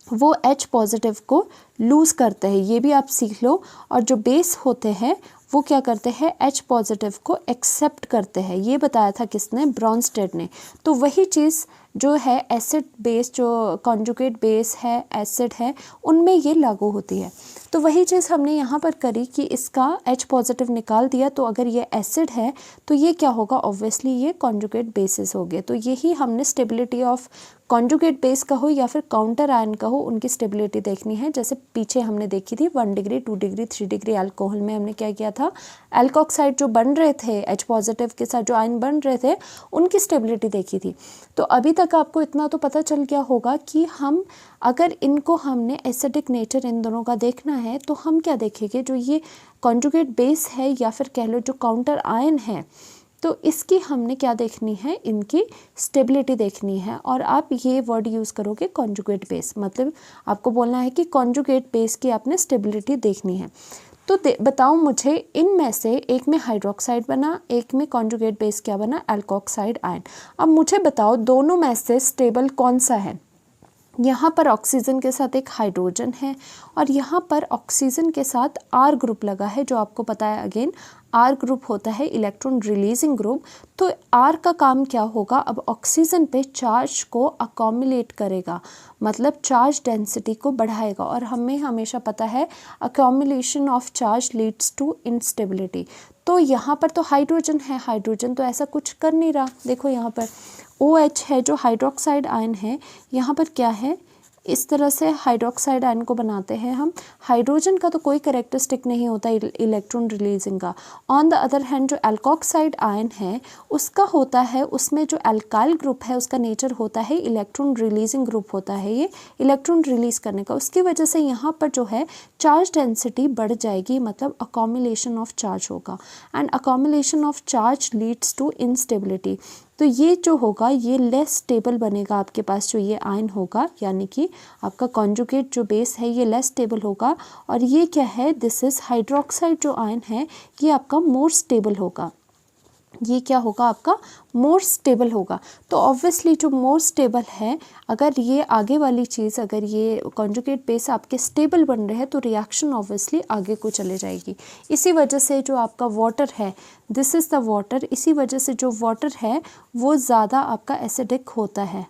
वो H पॉजिटिव को लूज़ करते हैं, ये भी आप सीख लो। और जो बेस होते हैं वो क्या करते हैं, H पॉजिटिव को एक्सेप्ट करते हैं, ये बताया था किसने, ब्रॉन्स्टेड ने। तो वही चीज़ जो है एसिड बेस, जो कॉन्जुगेट बेस है, एसिड है, उनमें ये लागू होती है। तो वही चीज़ हमने यहाँ पर करी कि इसका H पॉजिटिव निकाल दिया, तो अगर ये एसिड है तो ये क्या होगा, ऑब्वियसली ये कॉन्जुगेट बेसिस हो गए। तो यही हमने स्टेबिलिटी ऑफ कॉन्जुगेट बेस कहो या फिर काउंटर आयन कहो, उनकी स्टेबिलिटी देखनी है। जैसे पीछे हमने देखी थी 1 डिग्री 2 डिग्री 3 डिग्री अल्कोहल में हमने क्या किया था, एल्कोक्साइड जो बन रहे थे H पॉजिटिव के साथ जो आयन बन रहे थे उनकी स्टेबिलिटी देखी थी। तो अभी तक आपको इतना तो पता चल गया होगा कि हम अगर इनको हमने एसिडिक नेचर इन दोनों का देखना है तो हम क्या देखेंगे, जो ये कॉन्जुगेट बेस है या फिर कह लो जो काउंटर आयन है, तो इसकी हमने क्या देखनी है, इनकी स्टेबिलिटी देखनी है। और आप ये वर्ड यूज़ करोगे कॉन्जुगेट बेस, मतलब आपको बोलना है कि कॉन्जुगेट बेस की आपने स्टेबिलिटी देखनी है। तो बताओ मुझे, इनमें से एक में हाइड्रोक्साइड बना, एक में कॉन्जुगेट बेस क्या बना, एल्कोक्साइड आयन। अब मुझे बताओ दोनों में से स्टेबल कौन सा है। यहाँ पर ऑक्सीजन के साथ एक हाइड्रोजन है और यहाँ पर ऑक्सीजन के साथ R ग्रुप लगा है, जो आपको पता है अगेन R ग्रुप होता है इलेक्ट्रॉन रिलीजिंग ग्रुप। तो R का काम क्या होगा, अब ऑक्सीजन पे चार्ज को अकोमुलेट करेगा, मतलब चार्ज डेंसिटी को बढ़ाएगा। और हमें हमेशा पता है accumulation of charge leads to instability. तो यहाँ पर तो हाइड्रोजन है, हाइड्रोजन तो ऐसा कुछ कर नहीं रहा। देखो यहाँ पर OH है जो हाइड्रोक्साइड आयन है, यहाँ पर क्या है, इस तरह से हाइड्रोक्साइड आयन को बनाते हैं हम। हाइड्रोजन का तो कोई कैरेक्टरिस्टिक नहीं होता इलेक्ट्रॉन रिलीजिंग का। ऑन द अदर हैंड जो एल्कोक्साइड आयन है उसका होता है, उसमें जो एल्काइल ग्रुप है उसका नेचर होता है इलेक्ट्रॉन रिलीजिंग ग्रुप होता है, ये इलेक्ट्रॉन रिलीज करने का। उसकी वजह से यहाँ पर जो है चार्ज डेंसिटी बढ़ जाएगी, मतलब अकोमुलेशन ऑफ चार्ज होगा, and accumulation of charge leads to instability. तो ये जो होगा ये लेस स्टेबल बनेगा आपके पास, जो ये आयन होगा यानी कि आपका कॉन्जुगेट जो बेस है ये लेस स्टेबल होगा। और ये क्या है, दिस इज हाइड्रोक्साइड जो आयन है ये आपका मोर स्टेबल होगा। ये क्या होगा आपका मोर स्टेबल होगा। तो ऑब्वियसली जो मोर स्टेबल है, अगर ये आगे वाली चीज़, अगर ये कॉन्जुगेट बेस आपके स्टेबल बन रहे हैं तो रिएक्शन ऑब्वियसली आगे को चले जाएगी। इसी वजह से जो आपका वाटर है, दिस इज़ द वाटर, इसी वजह से जो वाटर है वो ज़्यादा आपका एसिडिक होता है।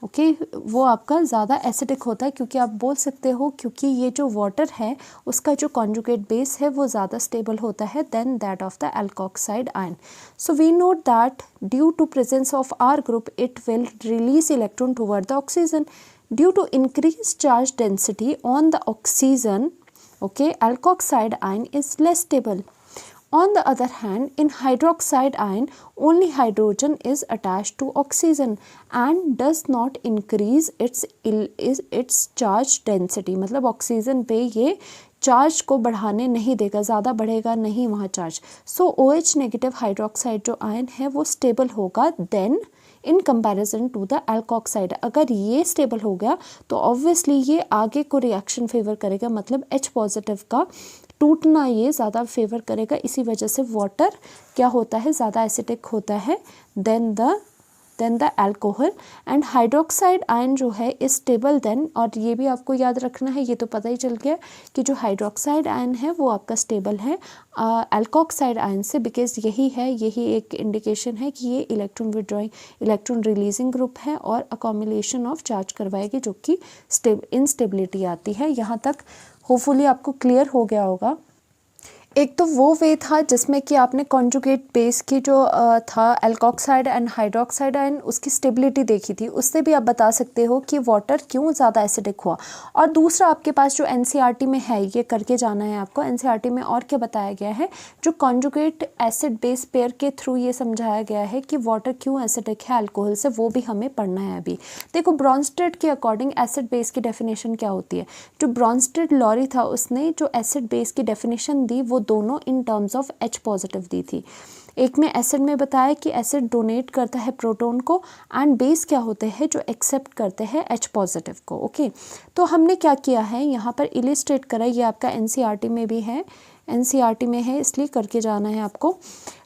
ओके वो आपका ज़्यादा एसिडिक होता है, क्योंकि आप बोल सकते हो क्योंकि ये जो वाटर है उसका जो कॉन्जुगेट बेस है वो ज़्यादा स्टेबल होता है than that of the alkoxide ion. So we note that due to presence of R group it will release electron toward the oxygen due to increase charge density on the oxygen. Okay alkoxide ion is less stable. On the other hand, in hydroxide ion, only hydrogen is attached to oxygen and does not increase its charge density. मतलब oxygen पे ये charge को बढ़ाने नहीं देगा, ज़्यादा बढ़ेगा नहीं वहाँ charge. So OH negative hydroxide जो आयन है वो स्टेबल होगा than in comparison to the alkoxide. अगर ये स्टेबल हो गया तो ऑब्वियसली ये आगे को रिएक्शन फेवर करेगा, मतलब H पॉजिटिव का टूटना ये ज़्यादा फेवर करेगा। इसी वजह से वाटर क्या होता है, ज़्यादा एसिडिक होता है then the alcohol. And hydroxide ion जो है इज स्टेबल देन, और ये भी आपको याद रखना है, ये तो पता ही चल गया कि जो हाइड्रोक्साइड आयन है वो आपका स्टेबल है अल्कोक्साइड आयन से, बिकॉज यही एक इंडिकेशन है कि ये electron withdrawing electron releasing group है और अकोमुलेशन ऑफ चार्ज करवाएगी, जो कि इनस्टेबिलिटी आती है। यहाँ तक होपफुली आपको क्लियर हो गया होगा। एक तो वो वे था जिसमें कि आपने कॉन्जुगेट बेस की जो था एल्कोक्साइड एंड हाइड्रोक्साइड आयन, उसकी स्टेबिलिटी देखी थी, उससे भी आप बता सकते हो कि वाटर क्यों ज़्यादा एसिडिक हुआ। और दूसरा आपके पास जो एनसीईआरटी में है, ये करके जाना है आपको, एनसीईआरटी में और क्या बताया गया है, जो कॉन्जुगेट एसिड बेस पेयर के थ्रू ये समझाया गया है कि वाटर क्यों एसिडिक है अल्कोहल से, वो भी हमें पढ़ना है अभी। देखो ब्रॉन्स्टेड के अकॉर्डिंग एसिड बेस की डेफिनेशन क्या होती है। जो ब्रॉन्स्टेड लॉरी था उसने जो एसिड बेस की डेफिनेशन दी वो दोनों in terms of H positive दी थी। एक में एसिड में बताया कि एसिड डोनेट करता है प्रोटॉन को, एंड बेस क्या होते हैं जो एक्सेप्ट करते हैं H पॉजिटिव को। ओके तो हमने क्या किया है यहाँ पर इलिस्ट्रेट करा, ये आपका एनसीईआरटी में भी है, एनसीईआरटी में है इसलिए करके जाना है आपको।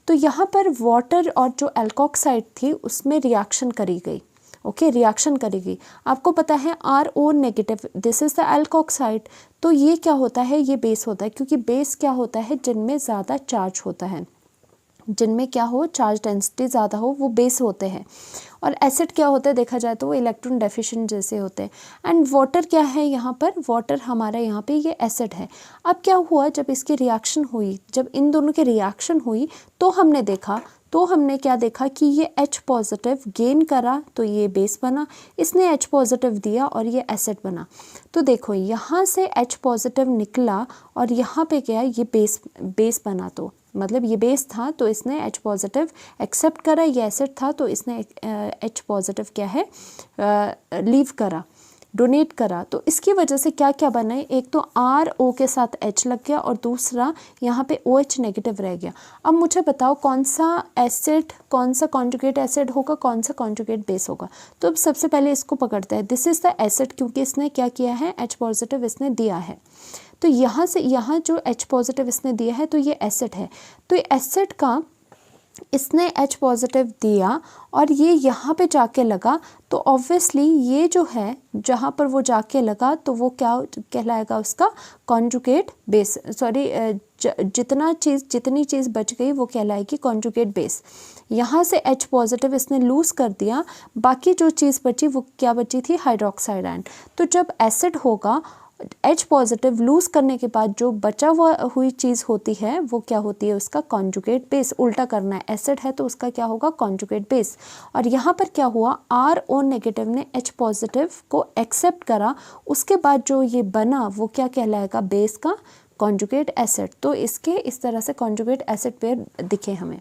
तो यहाँ पर वाटर और जो एल्कोक्साइड थी उसमें रिएक्शन करी गई। ओके रिएक्शन करेगी, आपको पता है RO negative, this is the alkoxide. तो ये क्या होता है, ये बेस होता है, क्योंकि बेस क्या होता है जिनमें ज़्यादा चार्ज होता है, जिनमें क्या हो चार्ज डेंसिटी ज़्यादा हो वो बेस होते हैं। और एसिड क्या होता है देखा जाए तो वो इलेक्ट्रॉन डेफिशिएंट जैसे होते हैं। एंड वाटर क्या है यहाँ पर, वाटर हमारा यहाँ पे ये एसिड है। अब क्या हुआ, जब इसकी रिएक्शन हुई, जब इन दोनों की रिएक्शन हुई तो हमने क्या देखा कि ये H पॉजिटिव गेन करा तो ये बेस बना, इसने H पॉजिटिव दिया और ये एसिड बना। तो देखो यहाँ से H पॉजिटिव निकला और यहाँ पे क्या है, ये बेस बना, तो मतलब ये बेस था तो इसने H पॉजिटिव एक्सेप्ट करा, ये एसिड था तो इसने H पॉजिटिव क्या है लीव करा, डोनेट करा। तो इसकी वजह से क्या क्या बना है, एक तो RO के साथ H लग गया और दूसरा यहाँ पे OH नेगेटिव रह गया। अब मुझे बताओ कौन सा एसिड, कौन सा कॉन्जुगेट एसिड होगा, कौन सा कॉन्जुगेट बेस होगा। तो अब सबसे पहले इसको पकड़ते हैं, दिस इज़ द एसिड, क्योंकि इसने क्या किया है H पॉजिटिव इसने दिया है। तो यहाँ से यहाँ जो H पॉजिटिव इसने दिया है तो ये एसिड है, तो एसिड का इसने H पॉजिटिव दिया और ये यहाँ पे जाके लगा, तो ऑब्वियसली ये जो है जहाँ पर वो जाके लगा तो वो क्या कहलाएगा, उसका कॉन्जुगेट बेस, सॉरी जितनी चीज़ बच गई वो कहलाएगी कॉन्जुगेट बेस। यहाँ से H पॉजिटिव इसने लूज़ कर दिया, बाकी जो चीज़ बची वो क्या बची थी, हाइड्रोक्साइड आयन। तो जब एसिड होगा H पॉजिटिव लूज़ करने के बाद जो बचा हुई चीज़ होती है वो क्या होती है, उसका कॉन्जुगेट बेस। उल्टा करना है, एसिड है तो उसका क्या होगा, कॉन्जुगेट बेस। और यहाँ पर क्या हुआ, RO नेगेटिव ने H पॉजिटिव को एक्सेप्ट करा, उसके बाद जो ये बना वो क्या कहलाएगा, बेस का कॉन्जुगेट एसिड। तो इसके इस तरह से कॉन्जुगेट एसिड पेयर दिखे हमें।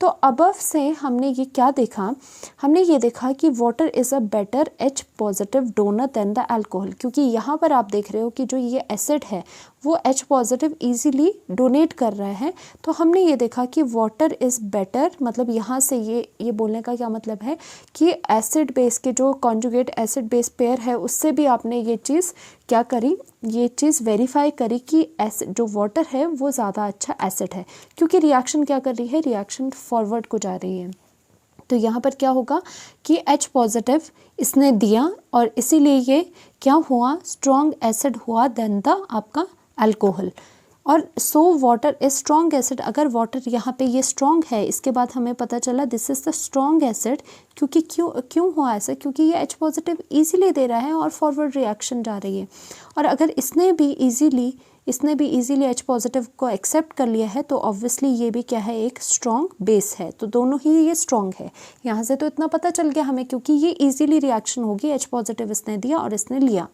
तो अबव से हमने ये क्या देखा, हमने ये देखा कि water is a better H positive donor than the alcohol, क्योंकि यहाँ पर आप देख रहे हो कि जो ये एसिड है वो H पॉजिटिव ईजीली डोनेट कर रहा है। तो हमने ये देखा कि वाटर इज़ बेटर, मतलब यहाँ से ये बोलने का क्या मतलब है कि एसिड बेस के जो कॉन्जुगेट एसिड बेस पेयर है उससे भी आपने ये चीज़ क्या करी, ये चीज़ वेरीफाई करी कि एसिड जो वाटर है वो ज़्यादा अच्छा एसिड है, क्योंकि रिएक्शन क्या कर रही है, रिएक्शन फॉरवर्ड को जा रही है। तो यहाँ पर क्या होगा कि H पॉजिटिव इसने दिया और इसीलिए ये क्या हुआ, स्ट्रॉन्ग एसिड हुआ देन द आपका अल्कोहल। और so water is strong acid, अगर वाटर यहाँ पे ये स्ट्रॉन्ग है, इसके बाद हमें पता चला this is the strong acid, क्योंकि क्यों हुआ ऐसा, क्योंकि ये H पॉजिटिव ईजिली दे रहा है और फॉरवर्ड रिएक्शन जा रही है। और अगर इसने भी ईजिली H पॉजिटिव को एक्सेप्ट कर लिया है तो ऑब्वियसली ये भी क्या है, एक स्ट्रॉन्ग बेस है। तो दोनों ही ये स्ट्रॉन्ग है। यहाँ से तो इतना पता चल गया हमें, क्योंकि ये इजीली रिएक्शन होगी, H पॉजिटिव इसने दिया और इसने लिया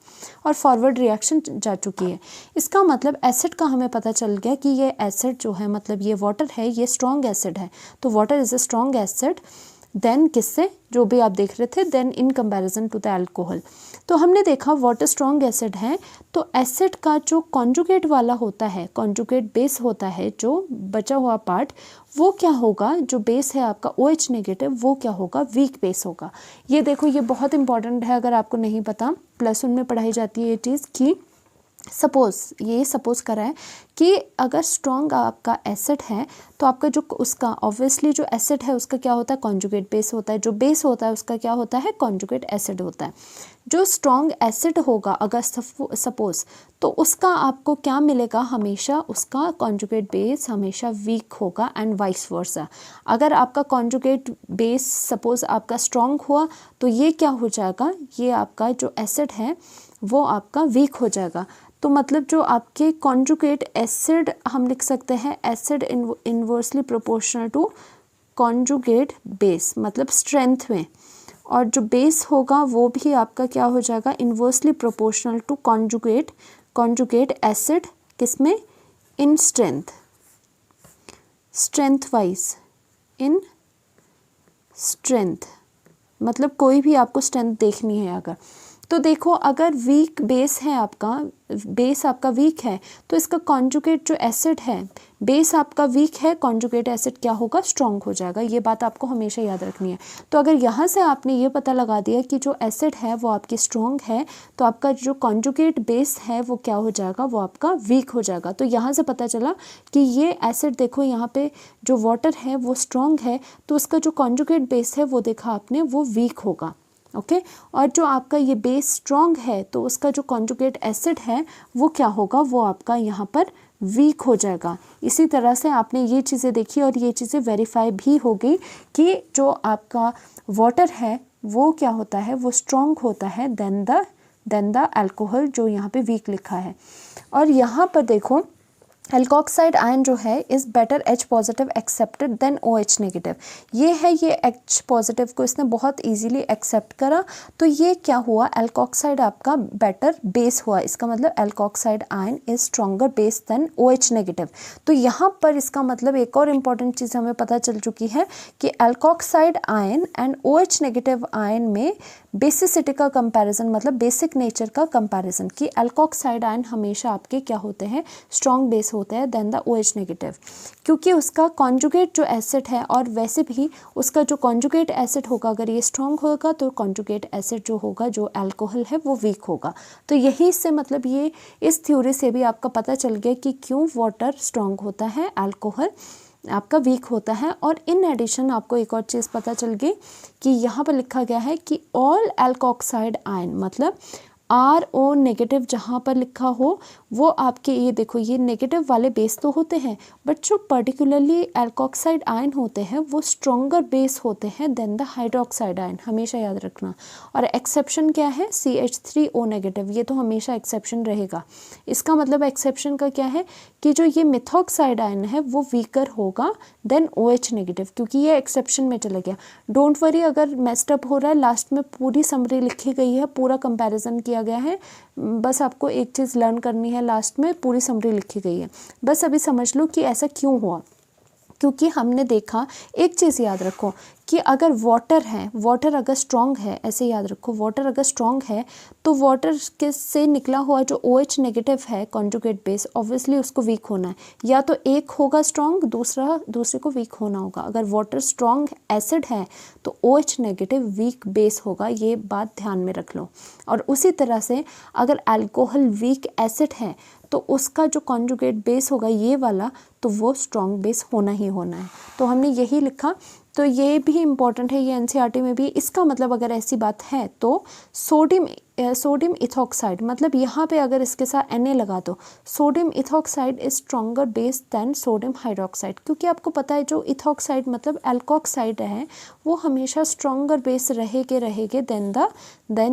और फॉरवर्ड रिएक्शन जा चुकी है। इसका मतलब एसिड का हमें पता चल गया कि ये एसिड जो है, मतलब ये वाटर है, ये स्ट्रॉन्ग एसिड है। तो water is a strong acid than किससे, जो भी आप देख रहे थे, than in comparison to the alcohol. तो हमने देखा वाटर स्ट्रॉन्ग एसिड है, तो एसिड का जो कॉन्जुगेट वाला होता है, कॉन्जुगेट बेस होता है, जो बचा हुआ पार्ट, वो क्या होगा, जो बेस है आपका OH नेगेटिव, वो क्या होगा, वीक बेस होगा। ये देखो, ये बहुत इंपॉर्टेंट है, अगर आपको नहीं पता, +1 में पढ़ाई जाती है ये चीज़ कि सपोज करा है कि अगर स्ट्रॉन्ग आपका एसिड है तो आपका जो उसका ऑब्वियसली जो एसिड है उसका क्या होता है, कॉन्जुगेट बेस होता है, जो बेस होता है उसका क्या होता है, कॉन्जुगेट एसिड होता है। जो स्ट्रॉन्ग एसिड होगा अगर सपोज, तो उसका आपको क्या मिलेगा, हमेशा उसका कॉन्जुगेट बेस हमेशा वीक होगा एंड वाइस वर्सा। अगर आपका कॉन्जुगेट बेस सपोज आपका स्ट्रॉन्ग हुआ तो ये क्या हो जाएगा, ये आपका जो एसिड है वो आपका वीक हो जाएगा। तो मतलब जो आपके कॉन्जुगेट एसिड, हम लिख सकते हैं acid inversely proportional to conjugate base, मतलब स्ट्रेंथ में, और जो बेस होगा वो भी आपका क्या हो जाएगा, inversely proportional to conjugate acid, किसमें, in strength wise, in strength, मतलब कोई भी आपको स्ट्रेंथ देखनी है अगर, तो देखो अगर वीक बेस है आपका, बेस आपका वीक है, तो इसका कॉन्जुगेट जो एसिड है, बेस आपका वीक है, कॉन्जुगेट एसिड क्या होगा, स्ट्रॉन्ग हो जाएगा। ये बात आपको हमेशा याद रखनी है। तो अगर यहाँ से आपने ये पता लगा दिया कि जो एसिड है वो आपकी स्ट्रॉन्ग है, तो आपका जो कॉन्जुगेट बेस है वो क्या हो जाएगा, वो आपका वीक हो जाएगा। तो यहाँ से पता चला कि ये एसिड, देखो यहाँ पे जो वाटर है वो स्ट्रॉन्ग है, तो उसका जो कॉन्जुगेट बेस है वो देखा आपने, वो वीक होगा। ओके और जो आपका ये बेस स्ट्रॉन्ग है तो उसका जो कॉन्जुगेट एसिड है वो क्या होगा, वो आपका यहाँ पर वीक हो जाएगा। इसी तरह से आपने ये चीज़ें देखी और ये चीज़ें वेरीफाई भी हो गई कि जो आपका वाटर है वो क्या होता है, वो स्ट्रॉन्ग होता है देन द अल्कोहल, जो यहाँ पे वीक लिखा है। और यहाँ पर देखो एल्कोक्साइड आयन जो है is better H positive accepted than OH negative. ये है, ये H पॉजिटिव को इसने बहुत इजीली एक्सेप्ट करा, तो ये क्या हुआ, एल्कोक्साइड आपका बेटर बेस हुआ। इसका मतलब alkoxide ion is stronger base than OH negative. तो यहाँ पर इसका मतलब एक और इम्पॉर्टेंट चीज़ हमें पता चल चुकी है कि alkoxide ion and OH negative ion में बेसिसिटी का कंपैरिजन, मतलब बेसिक नेचर का कंपैरिजन, कि एल्कोक्साइड आयन हमेशा आपके क्या होते हैं, स्ट्रॉन्ग बेस होते हैं देन द OH नेगेटिव, क्योंकि उसका कॉन्जुगेट जो एसिड है, और वैसे भी उसका जो कॉन्जुगेट एसिड होगा अगर ये स्ट्रॉन्ग होगा तो कॉन्जुगेट एसिड जो होगा, जो अल्कोहल है, वो वीक होगा। तो यही से मतलब ये इस थ्योरी से भी आपका पता चल गया कि क्यों वाटर स्ट्रॉन्ग होता है, अल्कोहल आपका वीक होता है। और इन एडिशन आपको एक और चीज़ पता चल गई कि यहाँ पर लिखा गया है कि ऑल एल्कोक्साइड आयन, मतलब RO नेगेटिव जहाँ पर लिखा हो वो आपके, ये देखो ये नेगेटिव वाले बेस तो होते हैं, बट जो पर्टिकुलरली एल्कोक्साइड आयन होते हैं वो स्ट्रॉन्गर बेस होते हैं देन द हाइड्रोक्साइड आयन, हमेशा याद रखना। और एक्सेप्शन क्या है, CH3O नेगेटिव, ये तो हमेशा एक्सेप्शन रहेगा। इसका मतलब एक्सेप्शन का क्या है कि जो ये मिथॉक्साइड आयन है वो वीकर होगा देन OH नेगेटिव, क्योंकि ये एक्सेप्शन में चला गया। डोंट वरी अगर मेस्ड अप हो रहा है, लास्ट में पूरी समरी लिखी गई है, पूरा कंपैरिजन किया गया है, बस आपको एक चीज़ लर्न करनी है, लास्ट में पूरी समरी लिखी गई है। बस अभी समझ लो कि ऐसा क्यों हुआ, क्योंकि हमने देखा, एक चीज़ याद रखो कि अगर वाटर है, वाटर अगर स्ट्रॉन्ग है, ऐसे याद रखो, वाटर अगर स्ट्रॉन्ग है तो वाटर के से निकला हुआ जो OH नेगेटिव है कॉन्जुगेट बेस, ऑब्वियसली उसको वीक होना है, या तो एक होगा स्ट्रॉन्ग, दूसरे को वीक होना होगा। अगर वाटर स्ट्रॉन्ग एसिड है तो OH नेगेटिव वीक बेस होगा, ये बात ध्यान में रख लो। और उसी तरह से अगर अल्कोहल वीक एसिड है तो उसका जो कॉन्जुगेट बेस होगा ये वाला, तो वो स्ट्रॉन्ग बेस होना ही होना है। तो हमने यही लिखा, तो ये भी इम्पॉर्टेंट है, ये NCERT में भी। इसका मतलब अगर ऐसी बात है तो सोडियम इथॉक्साइड, मतलब यहाँ पे अगर इसके साथ Na लगा दो, sodium ethoxide is stronger base than sodium hydroxide, क्योंकि आपको पता है जो इथॉक्साइड मतलब एल्कोक्साइड है वो हमेशा स्ट्रॉन्गर बेस रहेगे देन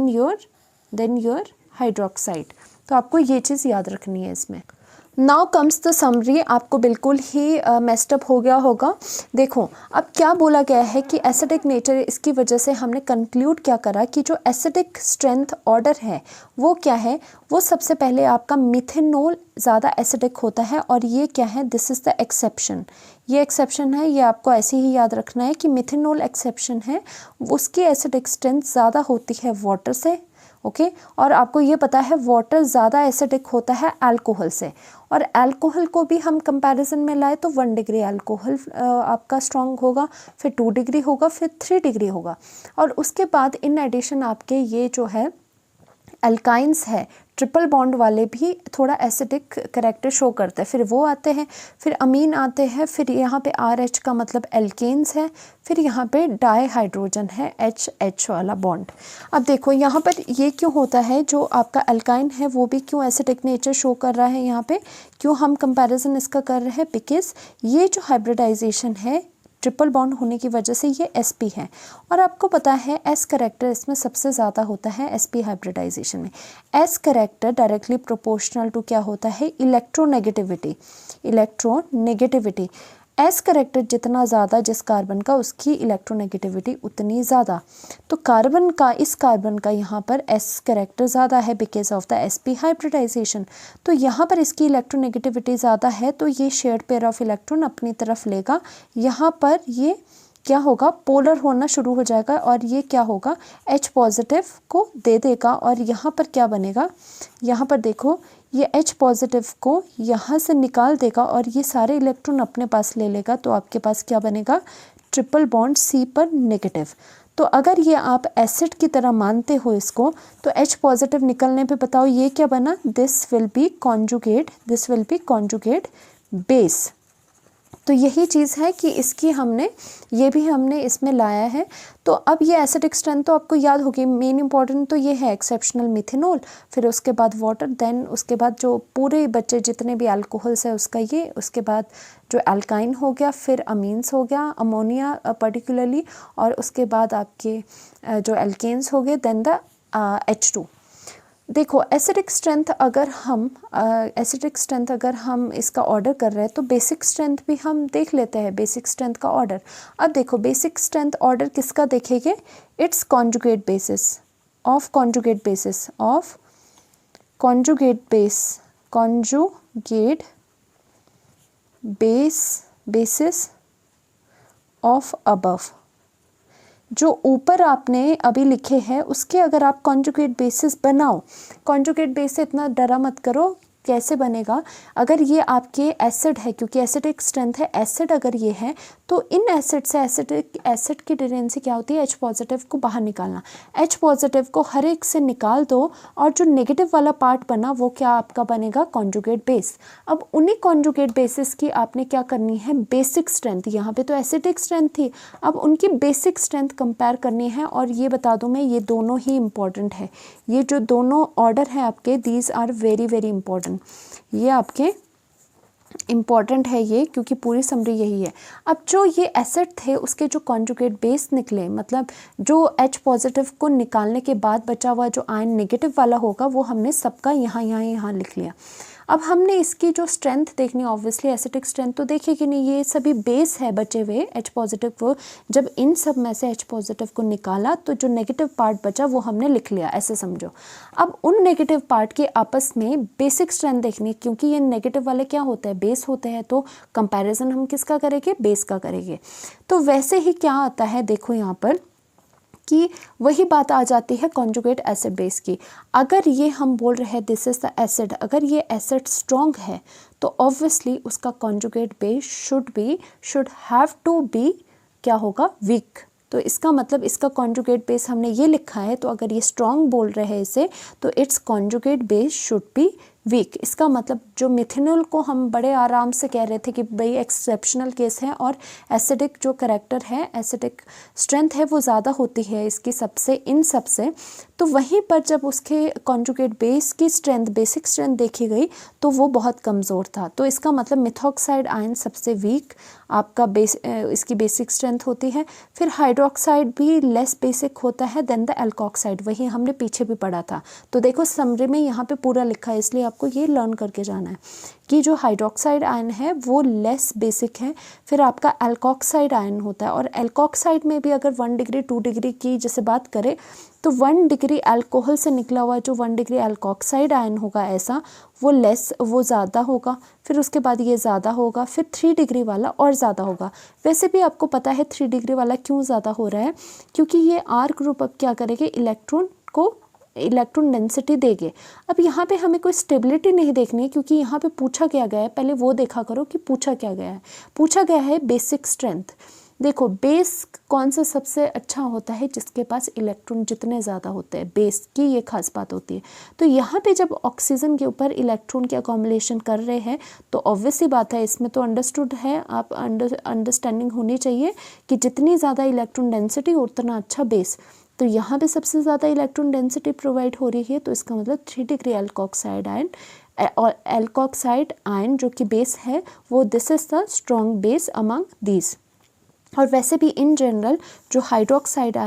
योर हाइड्रोक्साइड। तो आपको ये चीज़ याद रखनी है इसमें। नाउ कम्स द समरी, आपको बिल्कुल ही मेस्ड अप हो गया होगा। देखो अब क्या बोला गया है कि एसिडिक नेचर, इसकी वजह से हमने कंक्लूड क्या करा कि जो एसिडिक स्ट्रेंथ ऑर्डर है वो क्या है, वो सबसे पहले आपका मिथेनॉल ज़्यादा एसिडिक होता है, और ये क्या है, दिस इज़ द एक्सेप्शन, ये एक्सेप्शन है, ये आपको ऐसे ही याद रखना है कि मिथेनॉल एक्सेप्शन है, उसकी एसिडिक स्ट्रेंथ ज़्यादा होती है वाटर से, ओके। और आपको ये पता है वाटर ज़्यादा एसिडिक होता है अल्कोहल से, और अल्कोहल को भी हम कंपैरिजन में लाए तो 1 डिग्री अल्कोहल आपका स्ट्रॉन्ग होगा, फिर 2 डिग्री होगा, फिर 3 डिग्री होगा, और उसके बाद इन एडिशन आपके ये जो है अल्काइंस है, ट्रिपल बॉन्ड वाले भी थोड़ा एसिडिक करेक्टर शो करते हैं, फिर वो आते हैं, फिर अमीन आते हैं, फिर यहाँ पे RH का मतलब एल्केन्स है, फिर यहाँ पे डाई हाइड्रोजन है HH वाला बॉन्ड। अब देखो यहाँ पर ये क्यों होता है, जो आपका अल्काइन है वो भी क्यों एसिडिक नेचर शो कर रहा है, यहाँ पे क्यों हम कंपैरिजन इसका कर रहे हैं, बिकॉज ये जो हाइब्रिडाइजेशन है ट्रिपल बॉन्ड होने की वजह से ये sp है, और आपको पता है S करेक्टर इसमें सबसे ज़्यादा होता है sp हाइब्रिडाइजेशन में। S character directly proportional to क्या होता है, इलेक्ट्रोनेगेटिविटी। S करेक्टर जितना ज़्यादा जिस कार्बन का, उसकी इलेक्ट्रोनेगेटिविटी उतनी ज़्यादा। तो इस कार्बन का यहाँ पर S करेक्टर ज़्यादा है because of the sp hybridization, तो यहाँ पर इसकी इलेक्ट्रोनेगेटिविटी ज़्यादा है, तो ये शेयर्ड पेयर ऑफ इलेक्ट्रॉन अपनी तरफ लेगा, यहाँ पर ये क्या होगा, पोलर होना शुरू हो जाएगा, और ये क्या होगा, H पॉजिटिव को दे देगा, और यहाँ पर क्या बनेगा, यहाँ पर देखो ये H पॉजिटिव को यहाँ से निकाल देगा और ये सारे इलेक्ट्रॉन अपने पास ले लेगा, तो आपके पास क्या बनेगा, ट्रिपल बॉन्ड C पर नेगेटिव। तो अगर ये आप एसिड की तरह मानते हो इसको, तो H पॉजिटिव निकलने पे बताओ ये क्या बना, this will be conjugate base. तो यही चीज़ है कि इसकी हमने इसमें लाया है। तो अब ये एसिडिक स्ट्रेंथ तो आपको याद होगी, मेन इंपॉर्टेंट तो ये है एक्सेप्शनल मिथेनॉल, फिर उसके बाद वाटर, देन उसके बाद जो पूरे बच्चे जितने भी अल्कोहल्स है उसका ये, उसके बाद जो अल्काइन हो गया, फिर अमीन्स हो गया, अमोनिया पर्टिकुलरली, और उसके बाद आपके जो एल्केन्स हो गए, देन द H2। देखो एसिडिक स्ट्रेंथ अगर हम इसका ऑर्डर कर रहे हैं तो बेसिक स्ट्रेंथ भी हम देख लेते हैं, बेसिक स्ट्रेंथ का ऑर्डर। अब देखो बेसिक स्ट्रेंथ ऑर्डर किसका देखेंगे, it's conjugate basis of above. जो ऊपर आपने अभी लिखे हैं उसके अगर आप कॉन्जुगेट बेसिस बनाओ, कॉन्जुगेट बेस से इतना डरा मत करो, कैसे बनेगा, अगर ये आपके एसिड है, क्योंकि एसिडिक स्ट्रेंथ है, एसिड अगर ये है तो इन एसिड से एसिड की टेंडेंसी क्या होती है, H पॉजिटिव को बाहर निकालना। H पॉजिटिव को हर एक से निकाल दो और जो नेगेटिव वाला पार्ट बना वो क्या आपका बनेगा, कॉन्जुगेट बेस। अब उन्हीं कॉन्जुगेट बेसिस की आपने क्या करनी है, बेसिक स्ट्रेंथ, यहाँ पे तो एसिडिक स्ट्रेंथ थी, अब उनकी बेसिक स्ट्रेंथ कंपेयर करनी है। और ये बता दूँ मैं, ये दोनों ही इम्पॉर्टेंट है, ये जो दोनों ऑर्डर हैं आपके, these are very very important, ये आपके इम्पॉर्टेंट है ये, क्योंकि पूरी समरी यही है। अब जो ये एसिड थे उसके जो कॉन्जुगेट बेस निकले, मतलब जो H पॉजिटिव को निकालने के बाद बचा हुआ जो आयन नेगेटिव वाला होगा वो हमने सबका यहाँ लिख लिया। अब हमने इसकी जो स्ट्रेंथ देखनी, ऑब्वियसली एसिडिक स्ट्रेंथ तो देखिए कि नहीं, ये सभी बेस है बचे हुए H पॉजिटिव को, जब इन सब में से H पॉजिटिव को निकाला तो जो नेगेटिव पार्ट बचा वो हमने लिख लिया, ऐसे समझो। अब उन नेगेटिव पार्ट के आपस में बेसिक स्ट्रेंथ देखनी, क्योंकि ये नेगेटिव वाले क्या होते हैं, बेस होते हैं, तो कंपैरिजन हम किसका करेंगे, बेस का करेंगे। तो वैसे ही क्या आता है, देखो यहाँ पर कि वही बात आ जाती है कॉन्जुगेट एसिड बेस की। अगर ये हम बोल रहे हैं दिस इज़ द एसिड, अगर ये एसिड स्ट्रॉन्ग है तो ऑब्वियसली उसका conjugate base should have to be क्या होगा, वीक। तो इसका मतलब इसका कॉन्जुगेट बेस हमने ये लिखा है, तो अगर ये स्ट्रॉन्ग बोल रहे हैं इसे, तो it's conjugate base should be weak. इसका मतलब जो मिथेनॉल को हम बड़े आराम से कह रहे थे कि भाई एक्सेप्शनल केस है और एसिडिक जो करैक्टर है, एसिडिक स्ट्रेंथ है वो ज़्यादा होती है इसकी सबसे, इन सबसे, तो वहीं पर जब उसके कॉन्जुगेट बेस की स्ट्रेंथ, बेसिक स्ट्रेंथ देखी गई तो वो बहुत कमज़ोर था। तो इसका मतलब मिथॉक्साइड आयन सबसे वीक आपका इसकी बेसिक स्ट्रेंथ होती है। फिर हाइड्रोक्साइड भी लेस बेसिक होता है देन द एल्कोक्साइड, वही हमने पीछे भी पढ़ा था। तो देखो समरी में यहाँ पे पूरा लिखा है, इसलिए आपको ये लर्न करके जाना है कि जो हाइड्रोक्साइड आयन है वो लेस बेसिक है। फिर आपका एल्कोक्साइड आयन होता है, और एल्कोक्साइड में भी अगर 1 डिग्री 2 डिग्री की जैसे बात करें तो 1 डिग्री अल्कोहल से निकला हुआ जो 1 डिग्री एल्कोक्साइड आयन होगा ऐसा, वो ज़्यादा होगा। फिर उसके बाद ये ज़्यादा होगा, फिर 3 डिग्री वाला और ज़्यादा होगा। वैसे भी आपको पता है 3 डिग्री वाला क्यों ज़्यादा हो रहा है, क्योंकि ये R ग्रुप अब क्या करेंगे, इलेक्ट्रॉन डेंसिटी देंगे। अब यहाँ पे हमें कोई स्टेबिलिटी नहीं देखनी है, क्योंकि यहाँ पे पूछा क्या गया है, पहले वो देखा करो कि पूछा क्या गया है। पूछा गया है बेसिक स्ट्रेंथ। देखो बेस कौन सा सबसे अच्छा होता है, जिसके पास इलेक्ट्रॉन जितने ज़्यादा होते हैं, बेस की ये खास बात होती है। तो यहाँ पे जब ऑक्सीजन के ऊपर इलेक्ट्रॉन की अकोमोडेशन कर रहे हैं तो ऑब्वियसली बात है, इसमें तो अंडरस्टूड है, आप अंडरस्टैंडिंग होनी चाहिए कि जितनी ज़्यादा इलेक्ट्रॉन डेंसिटी उतना अच्छा बेस। तो यहाँ पे सबसे ज़्यादा इलेक्ट्रॉन डेंसिटी प्रोवाइड हो रही है, तो इसका मतलब 3 डिग्री एल्कोक्साइड आयन, और एल्कोक्साइड आयन जो कि बेस है वो this is the strong base among these. और वैसे भी इन जनरल जो हाइड्रोक्साइड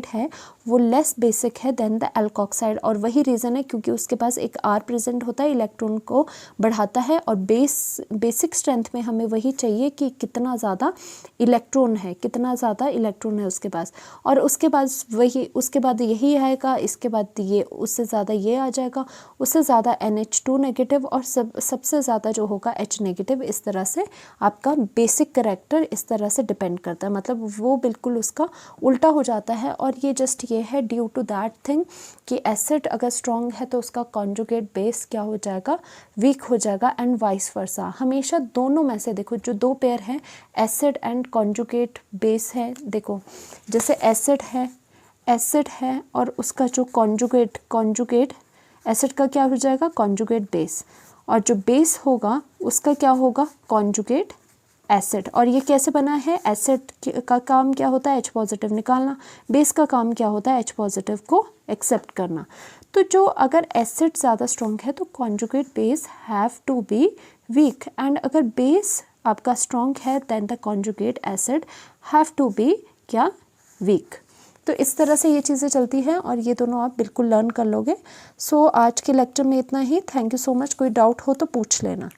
है वो लेस बेसिक है देन द एल्कोक्साइड, और वही रीज़न है क्योंकि उसके पास एक R प्रेजेंट होता है, इलेक्ट्रॉन को बढ़ाता है। और बेसिक स्ट्रेंथ में हमें वही चाहिए कि कितना ज़्यादा इलेक्ट्रॉन है उसके पास। और उसके बाद यही आएगा, इसके बाद ये उससे ज़्यादा ये आ जाएगा, उससे ज़्यादा NH2 नेगेटिव, और सबसे ज़्यादा जो होगा H नेगेटिव। इस तरह से आपका बेसिक करैक्टर इस तरह से डिपेंड करता है, मतलब वो बिल्कुल उसका उल्टा हो जाता है। और ये जस्ट ये है ड्यू टू दैट थिंग कि एसिड अगर स्ट्रॉन्ग है तो उसका कॉन्जुगेट बेस क्या हो जाएगा, वीक हो जाएगा, एंड वाइस वर्सा। हमेशा दोनों में से देखो जो दो पेयर हैं एसिड एंड कॉन्जुगेट बेस है, देखो जैसे एसिड है और उसका जो कॉन्जुगेट एसिड का क्या हो जाएगा, कॉन्जुगेट बेस, और जो बेस होगा उसका क्या होगा, कॉन्जुगेट एसिड। और ये कैसे बना है, एसिड का काम क्या होता है, H पॉजिटिव निकालना, बेस का काम क्या होता है, H पॉजिटिव को एक्सेप्ट करना। तो जो अगर एसिड ज़्यादा स्ट्रॉन्ग है तो conjugate base have to be weak, and अगर बेस आपका स्ट्रॉन्ग है then the conjugate acid have to be क्या, वीक। तो इस तरह से ये चीज़ें चलती हैं और ये दोनों आप बिल्कुल लर्न कर लोगे। सो आज के लेक्चर में इतना ही। Thank you so much. कोई डाउट हो तो पूछ लेना।